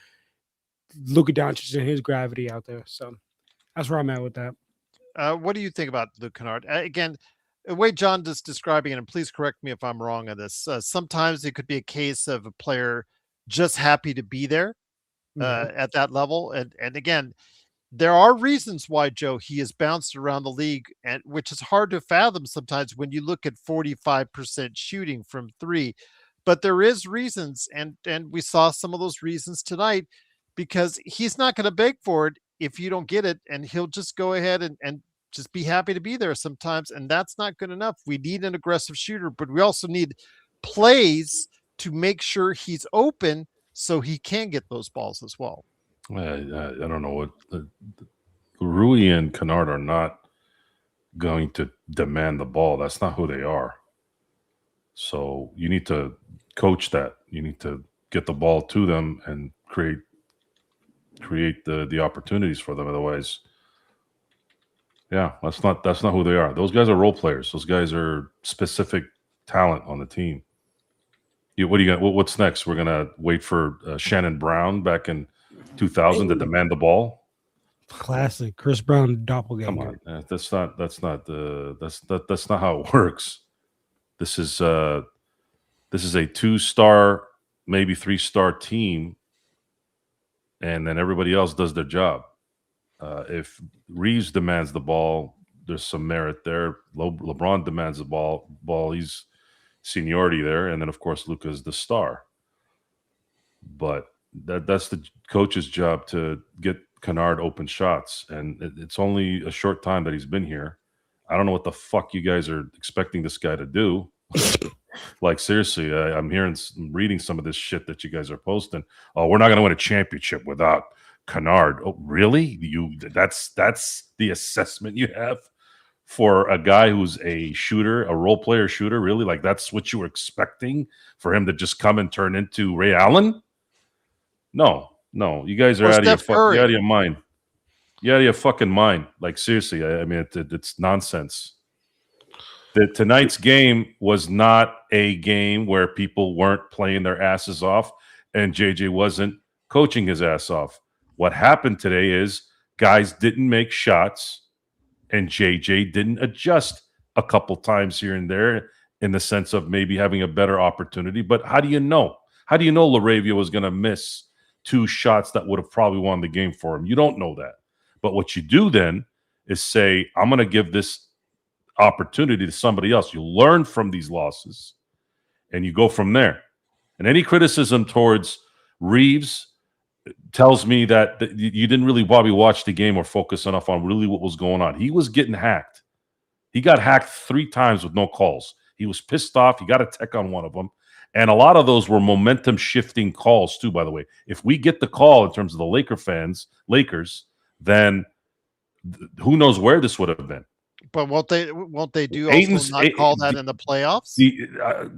Luka Doncic and his gravity out there. So that's where I'm at with that. What do you think about Luke Kennard? Again, the way John is describing it, and please correct me if I'm wrong on this, sometimes it could be a case of a player just happy to be there at that level. And again, there are reasons why, Joe, he has bounced around the league, and which is hard to fathom sometimes when you look at 45% shooting from 3. but there is reasons, and we saw some of those reasons tonight, because he's not going to beg for it if you don't get it, and he'll just go ahead and just be happy to be there sometimes, and that's not good enough. We need an aggressive shooter, but we also need plays to make sure he's open so he can get those balls as well. I don't know what Rui and Kennard are not going to demand the ball. That's not who they are. So you need to coach that. You need to get the ball to them and create the opportunities for them. Otherwise, yeah, that's not who they are. Those guys are role players. Those guys are specific talent on the team. What do you got? What's next? We're gonna wait for Shannon Brown back in 2000 to demand the ball. Classic Chris Brown doppelganger. Come on, that's not how it works. This is a 2-star, maybe 3-star team, and then everybody else does their job. If Reeves demands the ball, there's some merit there. LeBron demands the ball. He's seniority there, and then of course Luka's the star. But that's the coach's job to get Kennard open shots, and it's only a short time that he's been here. I don't know what the fuck you guys are expecting this guy to do. Like, seriously, I'm reading some of this shit that you guys are posting. Oh, we're not going to win a championship without Kennard. Oh, really? That's the assessment you have for a guy who's a shooter, a role player shooter? Really? Like, that's what you were expecting for him to just come and turn into Ray Allen? No, you guys are out of your mind. You're out of your fucking mind. Like, seriously, I mean, it's nonsense. Tonight's game was not a game where people weren't playing their asses off and JJ wasn't coaching his ass off. What happened today is guys didn't make shots and JJ didn't adjust a couple times here and there in the sense of maybe having a better opportunity. But how do you know? How do you know Laravia was going to miss 2 shots that would have probably won the game for him? You don't know that. But what you do then is say, I'm going to give this opportunity to somebody else. You learn from these losses and you go from there. And any criticism towards Reeves tells me that you didn't really probably watch the game or focus enough on really what was going on. He was getting hacked. He got hacked 3 times with no calls. He was pissed off. He got a tech on one of them. And a lot of those were momentum shifting calls too, by the way. If we get the call in terms of the Lakers, then who knows where this would have been. But won't they do also not call that in the playoffs?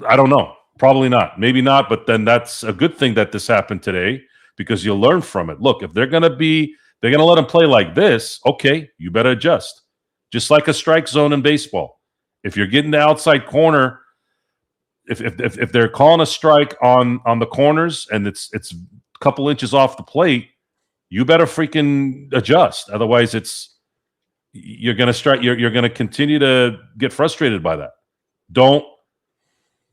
I don't know. Probably not. Maybe not. But then that's a good thing that this happened today because you'll learn from it. Look, if they're going to let them play like this, okay, you better adjust. Just like a strike zone in baseball. If you're getting the outside corner, if they're calling a strike on the corners and it's a couple inches off the plate, you better freaking adjust. Otherwise, you're going to start. You're going to continue to get frustrated by that.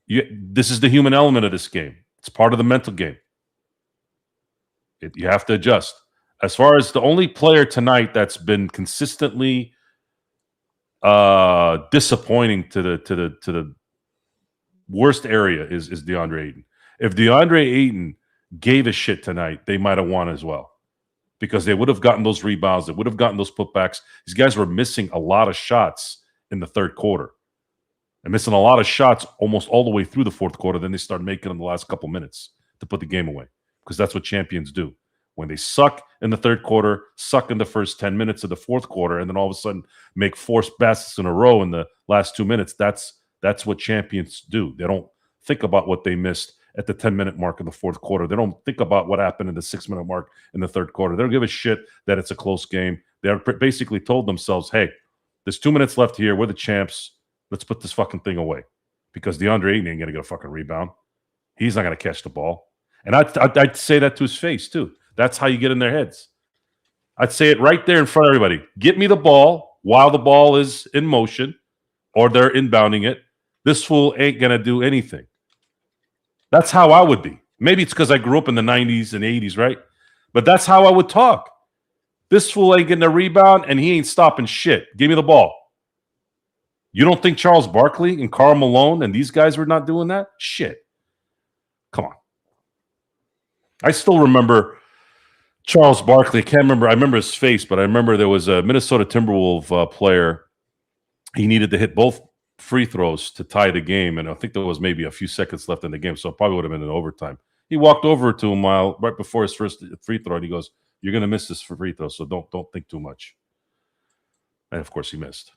This is the human element of this game. It's part of the mental game. You have to adjust. As far as the only player tonight that's been consistently disappointing to the worst area is DeAndre Ayton. If DeAndre Ayton gave a shit tonight, they might have won as well. Because they would have gotten those rebounds. They would have gotten those putbacks. These guys were missing a lot of shots in the third quarter. And missing a lot of shots almost all the way through the fourth quarter. Then they start making them the last couple minutes to put the game away. Because that's what champions do. When they suck in the third quarter, suck in the first 10 minutes of the fourth quarter, and then all of a sudden make 4 baskets in a row in the last 2 minutes, that's what champions do. They don't think about what they missed at the 10-minute mark in the fourth quarter. They don't think about what happened in the 6-minute mark in the third quarter. They don't give a shit that it's a close game. They're basically told themselves, hey, there's 2 minutes left here. We're the champs. Let's put this fucking thing away. Because DeAndre Ayton ain't going to get a fucking rebound. He's not going to catch the ball. And I'd say that to his face, too. That's how you get in their heads. I'd say it right there in front of everybody. Get me the ball while the ball is in motion or they're inbounding it. This fool ain't going to do anything. That's how I would be. Maybe it's because I grew up in the 90s and 80s, right? But that's how I would talk. This fool ain't getting a rebound, and he ain't stopping shit. Give me the ball. You don't think Charles Barkley and Karl Malone and these guys were not doing that? Shit. Come on. I still remember Charles Barkley. I can't remember. I remember his face, but I remember there was a Minnesota Timberwolves player. He needed to hit both free throws to tie the game, and I think there was maybe a few seconds left in the game, so it probably would have been in overtime. He walked over to him right before his first free throw, and he goes, "You're going to miss this free throw, so don't think too much." And of course, he missed.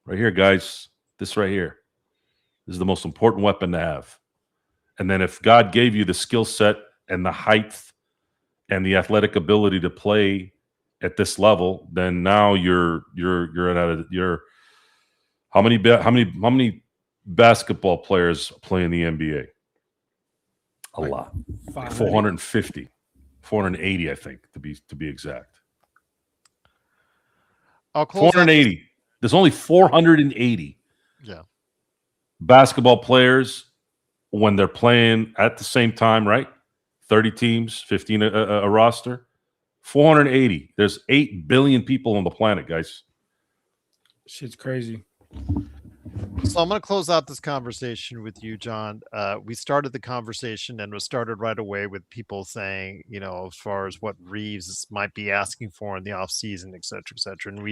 Right here, guys. This right here. This is the most important weapon to have. And then if God gave you the skill set and the height and the athletic ability to play at this level, then now you're how many basketball players play in the NBA? A lot. 450, 480, I think, to be exact. I'll close 480. There's only 480 basketball players when they're playing at the same time, right? 30 teams, 15 a roster. 480. There's 8 billion people on the planet, guys. Shit's crazy. So I'm going to close out this conversation with you, John. We started the conversation and was started right away with people saying, you know, as far as what Reeves might be asking for in the offseason, et cetera, et cetera. And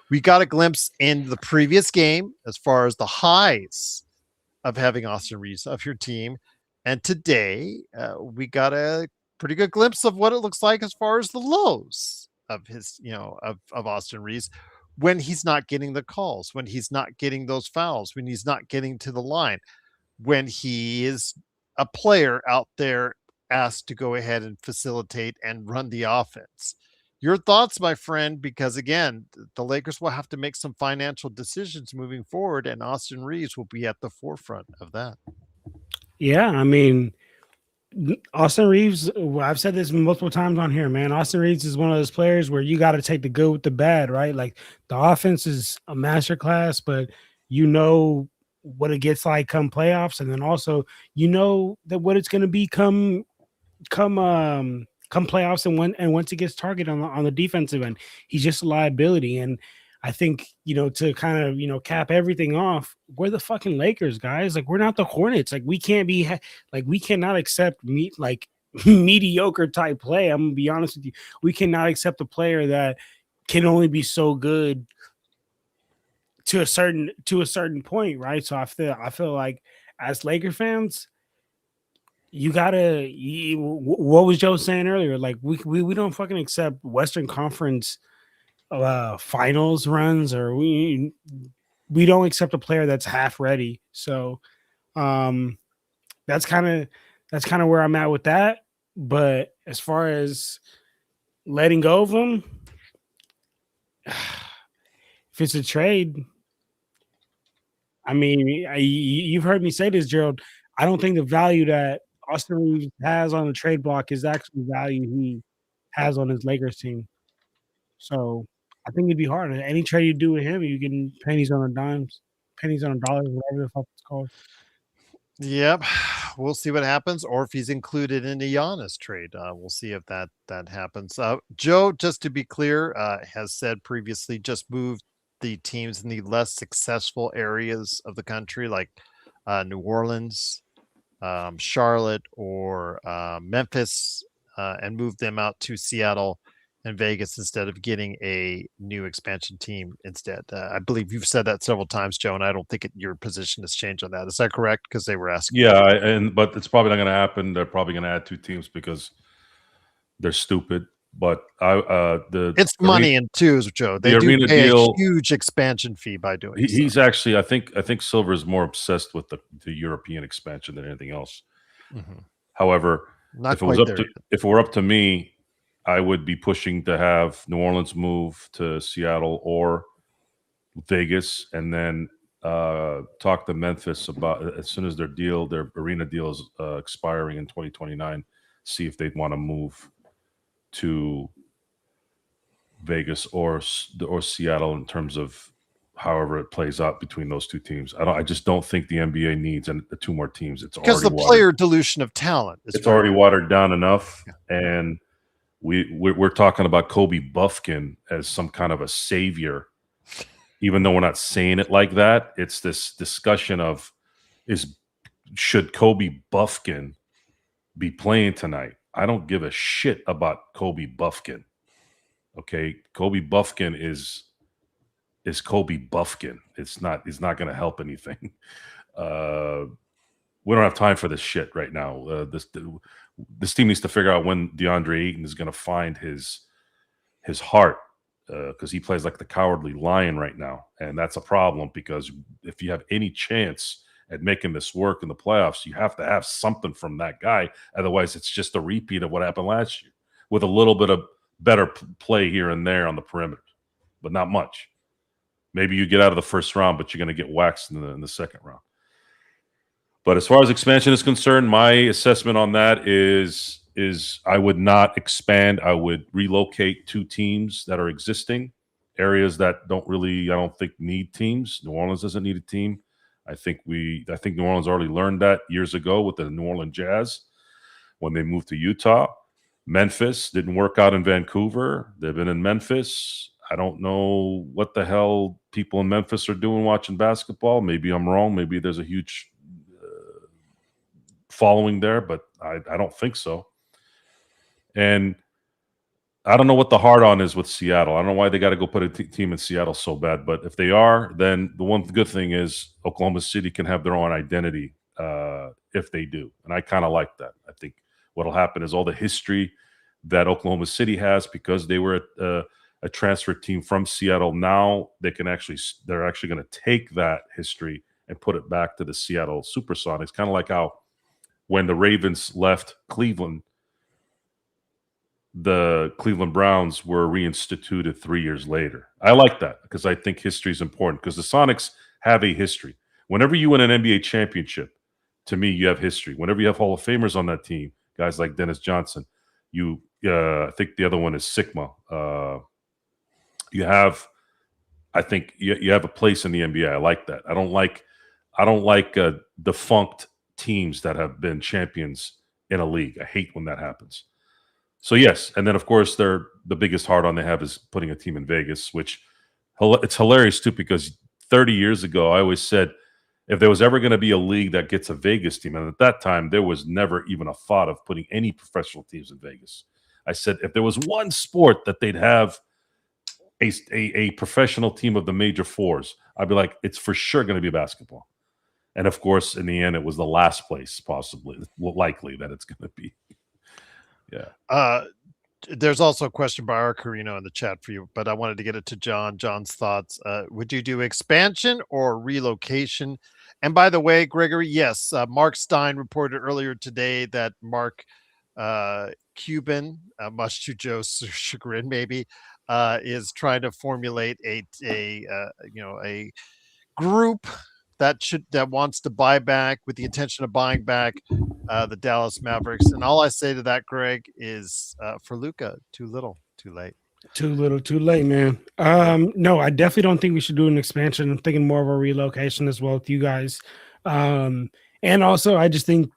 we got a glimpse in the previous game as far as the highs of having Austin Reeves of your team. And today we got a pretty good glimpse of what it looks like as far as the lows of his, you know, of Austin Reeves when he's not getting the calls, when he's not getting those fouls, when he's not getting to the line, when he is a player out there asked to go ahead and facilitate and run the offense. Your thoughts, my friend, because again, the Lakers will have to make some financial decisions moving forward, and Austin Reeves will be at the forefront of that. Yeah, I mean, Austin Reeves, I've said this multiple times on here, man. Austin Reeves is one of those players where you got to take the good with the bad, right? Like the offense is a masterclass, but you know what it gets like come playoffs, and then also you know that what it's going to be come playoffs, and once it gets targeted on the defensive end, he's just a liability. And I think, you know, to kind of, you know, cap everything off, we're the fucking Lakers, guys. Like, we're not the Hornets. Like, we can't be like, we cannot accept mediocre type play. I'm gonna be honest with you. We cannot accept a player that can only be so good to a certain point, right? So I feel like as Laker fans, you gotta. What was Joe saying earlier? Like, we don't fucking accept Western Conference finals runs, or we don't accept a player that's half ready. So that's kind of where I'm at with that. But as far as letting go of him, if it's a trade, I mean, you've heard me say this, Gerald. I don't think the value that Austin Reeves has on the trade block is actually value he has on his Lakers team. So I think it'd be hard. Any trade you do with him, you get pennies on a dimes, pennies on a dollar, whatever the fuck it's called. Yep, we'll see what happens, or if he's included in the Giannis trade. We'll see if that happens. Joe, just to be clear, has said previously, just moved the teams in the less successful areas of the country, like New Orleans, Charlotte, or Memphis, and moved them out to Seattle and Vegas instead of getting a new expansion team instead. I believe you've said that several times, Joe, and I don't think your position has changed on that. Is that correct? Because they were asking. Yeah, but it's probably not going to happen. They're probably going to add 2 teams because they're stupid. But it's money in twos, Joe. They do pay a huge expansion fee by doing. He's actually, I think Silver is more obsessed with the European expansion than anything else. Mm-hmm. However, if it were up to me, I would be pushing to have New Orleans move to Seattle or Vegas, and then talk to Memphis about, as soon as their arena deal is expiring in 2029, see if they'd want to move to Vegas or Seattle in terms of however it plays out between those 2 teams. I just don't think the NBA needs 2 more teams. It's because already the player dilution of talent. It's already watered down enough, and we're talking about Kobe Buffkin as some kind of a savior, even though we're not saying it like that. It's this discussion of, is should Kobe Buffkin be playing tonight? I don't give a shit about Kobe Buffkin. Okay, Kobe Buffkin is Kobe Buffkin. He's not going to help anything. We don't have time for this shit right now. This team needs to figure out when DeAndre Ayton is going to find his heart, because he plays like the cowardly lion right now, and that's a problem, because if you have any chance at making this work in the playoffs, you have to have something from that guy. Otherwise, it's just a repeat of what happened last year with a little bit of better play here and there on the perimeter, but not much. Maybe you get out of the first round, but you're going to get waxed in the second round. But as far as expansion is concerned, my assessment on that is I would not expand. I would relocate 2 teams that are existing, areas that I don't think need teams. New Orleans doesn't need a team. I think New Orleans already learned that years ago with the New Orleans Jazz when they moved to Utah. Memphis didn't work out in Vancouver. They've been in Memphis. I don't know what the hell people in Memphis are doing watching basketball. Maybe I'm wrong. Maybe there's a huge following there, but I don't think so. And I don't know what the hard-on is with Seattle. I don't know why they got to go put a team in Seattle so bad. But if they are, then the one good thing is Oklahoma City can have their own identity if they do. And I kind of like that. I think what will happen is all the history that Oklahoma City has, because they were a transfer team from Seattle. Now they're actually going to take that history and put it back to the Seattle Supersonics, kind of like how when the Ravens left Cleveland, the Cleveland Browns were reinstituted 3 years later. I like that because I think history is important, because the Sonics have a history. Whenever you win an NBA championship, to me, you have history. Whenever you have Hall of Famers on that team, guys like Dennis Johnson, I think the other one is Sigma. You have a place in the NBA. I like that. I don't like defunct teams that have been champions in a league. I hate when that happens. So yes, and then of course the biggest hard-on they have is putting a team in Vegas, which it's hilarious too, because 30 years ago I always said if there was ever going to be a league that gets a Vegas team, and at that time there was never even a thought of putting any professional teams in Vegas. I said if there was one sport that they'd have a professional team of the major fours, I'd be like, it's for sure going to be basketball. And of course, in the end, it was the last place likely that it's going to be. Yeah. There's also a question by Arcarino in the chat for you, but I wanted to get it to John. John's thoughts. Would you do expansion or relocation? And by the way, Gregory, yes, Mark Stein reported earlier today that Mark Cuban, much to Joe's chagrin, maybe, is trying to formulate a group that wants to buy back, with the intention of buying back the Dallas Mavericks. And all I say to that, Greg, is for Luka, too little, too late. Too little, too late, man. No, I definitely don't think we should do an expansion. I'm thinking more of a relocation as well with you guys. And also, I just think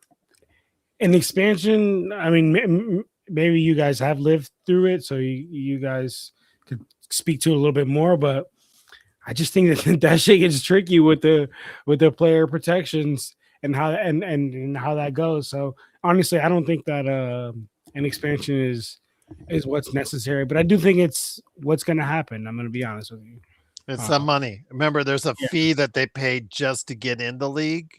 an expansion, I mean, maybe you guys have lived through it, so you guys could speak to it a little bit more, but I just think that shit gets tricky with the player protections and how that goes. So honestly, I don't think that an expansion is what's necessary, but I do think it's what's going to happen. I'm going to be honest with you. It's some money. Remember, there's a fee that they pay just to get in the league,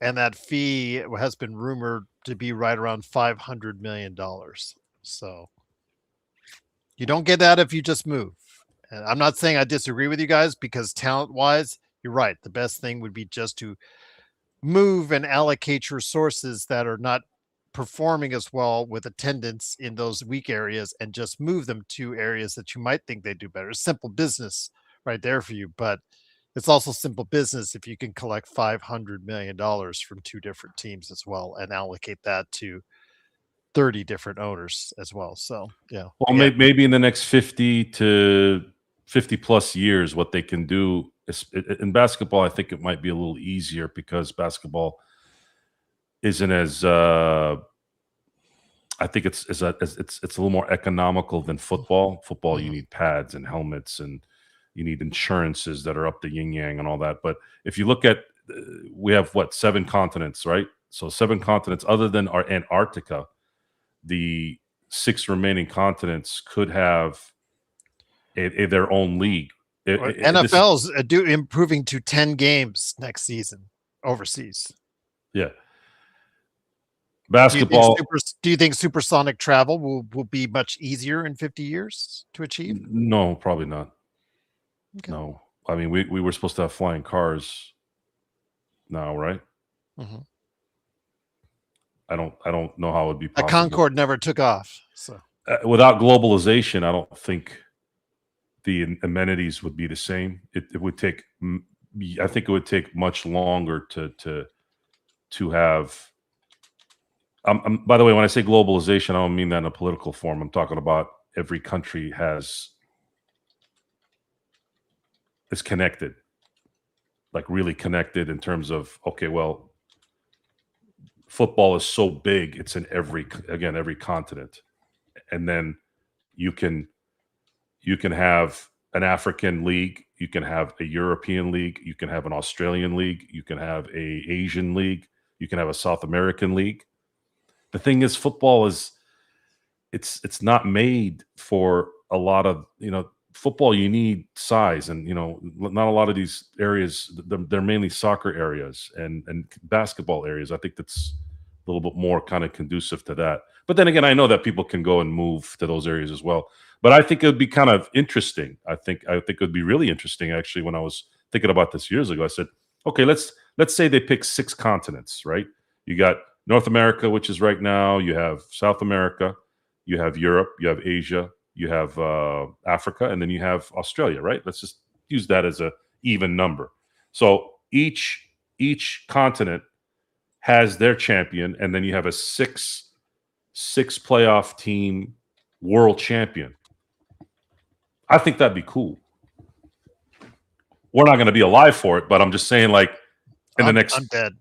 and that fee has been rumored to be right around $500 million. So you don't get that if you just move. And I'm not saying I disagree with you guys, because talent-wise, you're right. The best thing would be just to move and allocate your resources that are not performing as well with attendance in those weak areas, and just move them to areas that you might think they do better. Simple business right there for you. But it's also simple business if you can collect $500 million from 2 different teams as well, and allocate that to 30 different owners as well. So, yeah. Well, maybe in the next 50 to 50 plus years, what they can do is, in basketball, I think it might be a little easier, because basketball isn't as I think it's a little more economical than football. Football, you need pads and helmets, and you need insurances that are up the yin yang and all that. But if you look at we have what, 7 continents, right? So 7 continents other than our Antarctica, the 6 remaining continents could have their own league. NFL's improving to 10 games next season overseas. Yeah. Basketball. Do you think supersonic travel will be much easier in 50 years to achieve? No, probably not. Okay. No. I mean, we were supposed to have flying cars now, right? Mm-hmm. I don't know how it would be possible. A Concorde never took off. So without globalization, I don't think the amenities would be the same. It would take. I think it would take much longer to have. By the way, when I say globalization, I don't mean that in a political form. I'm talking about every country is connected, like really connected in terms of, okay, well, football is so big, it's in every continent. And then you can have an African league, you can have a European league, you can have an Australian league, you can have a Asian league, you can have a South American league. The thing is, football is it's not made for a lot of, football. You need size, and not a lot of these areas. They're mainly soccer areas and basketball areas. I think that's a little bit more kind of conducive to that. But then again, I know that people can go and move to those areas as well. But I think it would be kind of interesting. I think it would be really interesting, actually. When I was thinking about this years ago, I said, okay, let's say they pick 6 continents, right? You got North America, which is right now. You have South America, you have Europe, you have Asia, you have Africa, and then you have Australia, right? Let's just use that as a even number. So each continent has their champion, and then you have a six playoff team world champion. I think that'd be cool. We're not going to be alive for it, but I'm just saying, like, I'm dead.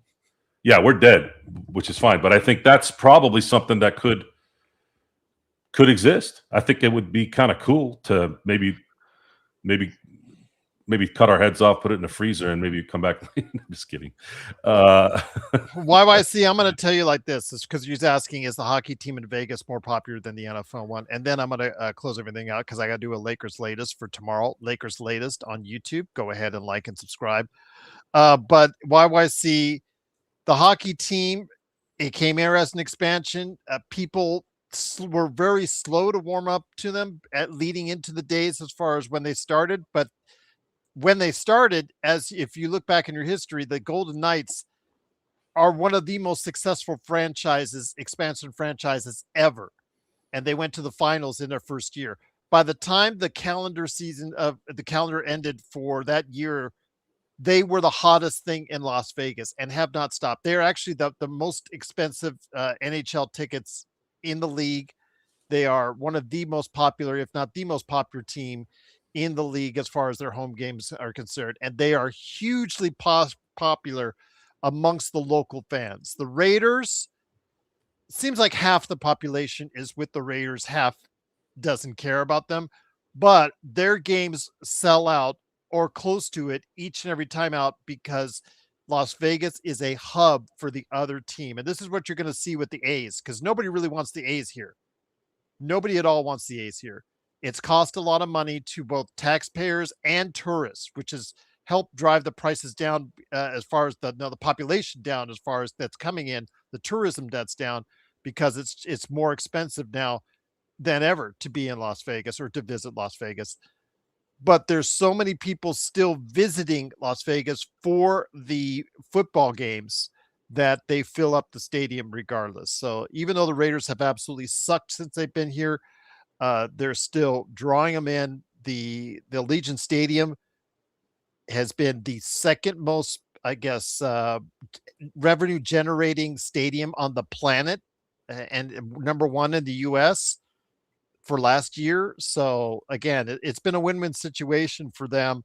Yeah, we're dead, which is fine. But I think that's probably something that could exist. I think it would be kind of cool to maybe cut our heads off, put it in the freezer, and maybe come back. I'm just kidding. YYC, I'm going to tell you like this. It's because you're asking, is the hockey team in Vegas more popular than the NFL one? And then I'm going to close everything out because I got to do a Lakers latest for tomorrow. Lakers latest on YouTube. Go ahead and like and subscribe. But YYC, the hockey team, it came here as an expansion. People were very slow to warm up to them leading into the days as far as when they started. But when they started, as if you look back in your history, the Golden Knights are one of the most successful expansion franchises ever. And they went to the finals in their first year. By the time the calendar ended for that year, they were the hottest thing in Las Vegas and have not stopped. They're actually the most expensive NHL tickets in the league. They are one of the most popular, if not the most popular team in the league as far as their home games are concerned. And they are hugely popular amongst the local fans. The Raiders, seems like half the population is with the Raiders, half doesn't care about them, but their games sell out or close to it each and every time out because Las Vegas is a hub for the other team. And this is what you're going to see with the A's, because nobody really wants the A's here. Nobody at all wants the A's here. It's cost a lot of money to both taxpayers and tourists, which has helped drive the prices down as far as the population down, as far as that's coming in, the tourism that's down, because it's more expensive now than ever to be in Las Vegas or to visit Las Vegas. But there's so many people still visiting Las Vegas for the football games that they fill up the stadium regardless. So even though the Raiders have absolutely sucked since they've been here, they're still drawing them in. The Allegiant Stadium has been the second most, I guess, revenue generating stadium on the planet, and number 1 in the US for last year. So again, it's been a win-win situation for them.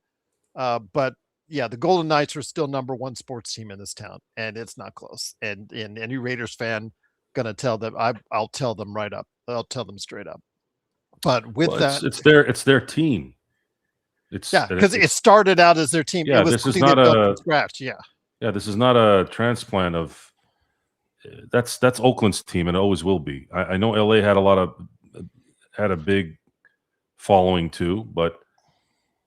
But yeah, the Golden Knights are still number 1 sports team in this town, and it's not close. And any Raiders fan gonna tell them, I'll tell them right up. I'll tell them straight up. But with that, it's their team. Because it started out as their team. Yeah, it was this is something not they built from scratch. Yeah. Yeah, this is not a transplant of. That's Oakland's team, and it always will be. I know LA had a big following too, but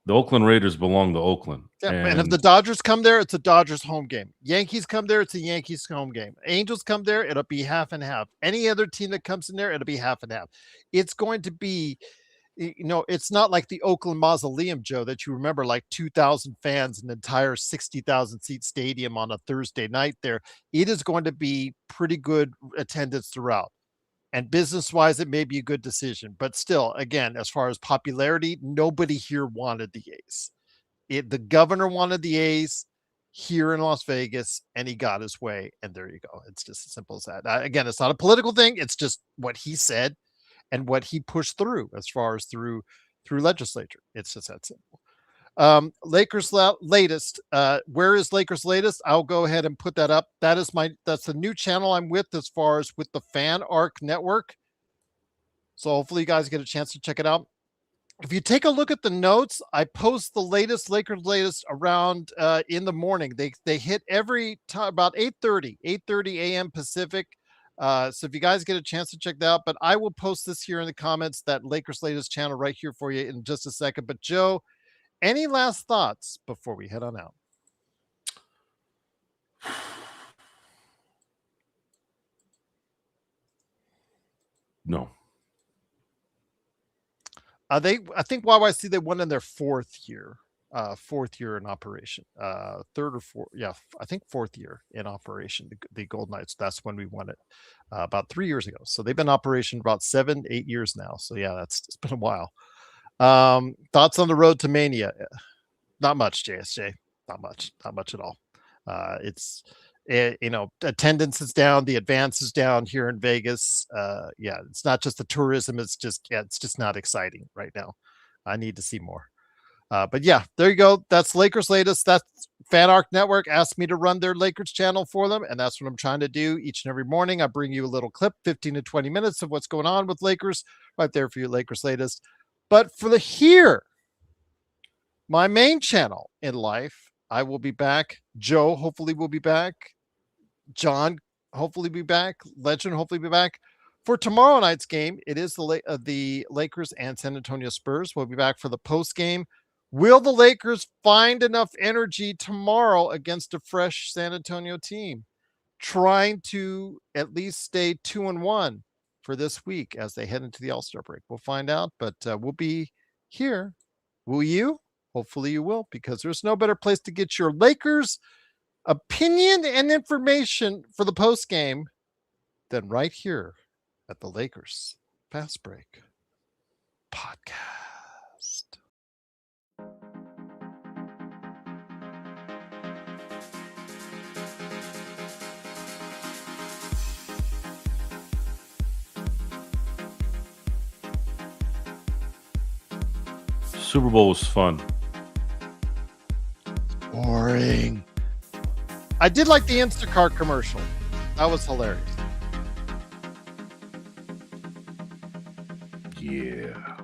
the Oakland Raiders belong to Oakland. Yeah, and if the Dodgers come there, it's a Dodgers home game. Yankees come there, it's a Yankees home game. Angels come there, it'll be half and half. Any other team that comes in there, it'll be half and half. It's going to be, it's not like the Oakland Mausoleum, Joe, that you remember, like 2,000 fans, an entire 60,000 seat stadium on a Thursday night there. It is going to be pretty good attendance throughout. And business wise, it may be a good decision. But still, again, as far as popularity, nobody here wanted the A's. The governor wanted the A's here in Las Vegas, and he got his way. And there you go. It's just as simple as that. Again, it's not a political thing. It's just what he said and what he pushed through as far as through legislature. It's just that simple. Lakers latest. Where is Lakers latest? I'll go ahead and put that up. That's the new channel I'm with as far as with the Fan Arc Network. So hopefully you guys get a chance to check it out. If you take a look at the notes, I post the latest Lakers latest around in the morning. They hit every time about 8:30 a.m. Pacific. So if you guys get a chance to check that out, but I will post this here in the comments, that Lakers latest channel right here for you in just a second. But Joe, any last thoughts before we head on out? No. I think YYC, they won in their fourth year in operation, third or fourth. Yeah, I think fourth year in operation. The Gold Knights. That's when we won it about 3 years ago. So they've been in operation about 7-8 years now. So yeah, it's been a while. Thoughts on the road to Mania? Not much, JSJ. Not much at all. Attendance is down, the advance is down here in Vegas. It's not just the tourism, it's just not exciting right now. I need to see more. But yeah, there you go. That's Lakers latest. That's Fan Arc Network asked me to run their Lakers channel for them, and that's what I'm trying to do each and every morning. I bring you a little clip, 15 to 20 minutes of what's going on with Lakers right there for you, Lakers latest. But for my main channel in life, I will be back. Joe hopefully will be back. John hopefully be back. Legend hopefully be back for tomorrow night's game. It is the Lakers and San Antonio Spurs. We'll be back for the post game. Will the Lakers find enough energy tomorrow against a fresh San Antonio team, trying to at least stay 2-1 for this week as they head into the All-Star break? We'll find out, but we'll be here. Will you? Hopefully you will, because there's no better place to get your Lakers opinion and information for the post game than right here at the Lakers Fast Break podcast. Super Bowl was fun. Boring. I did like the Instacart commercial. That was hilarious. Yeah.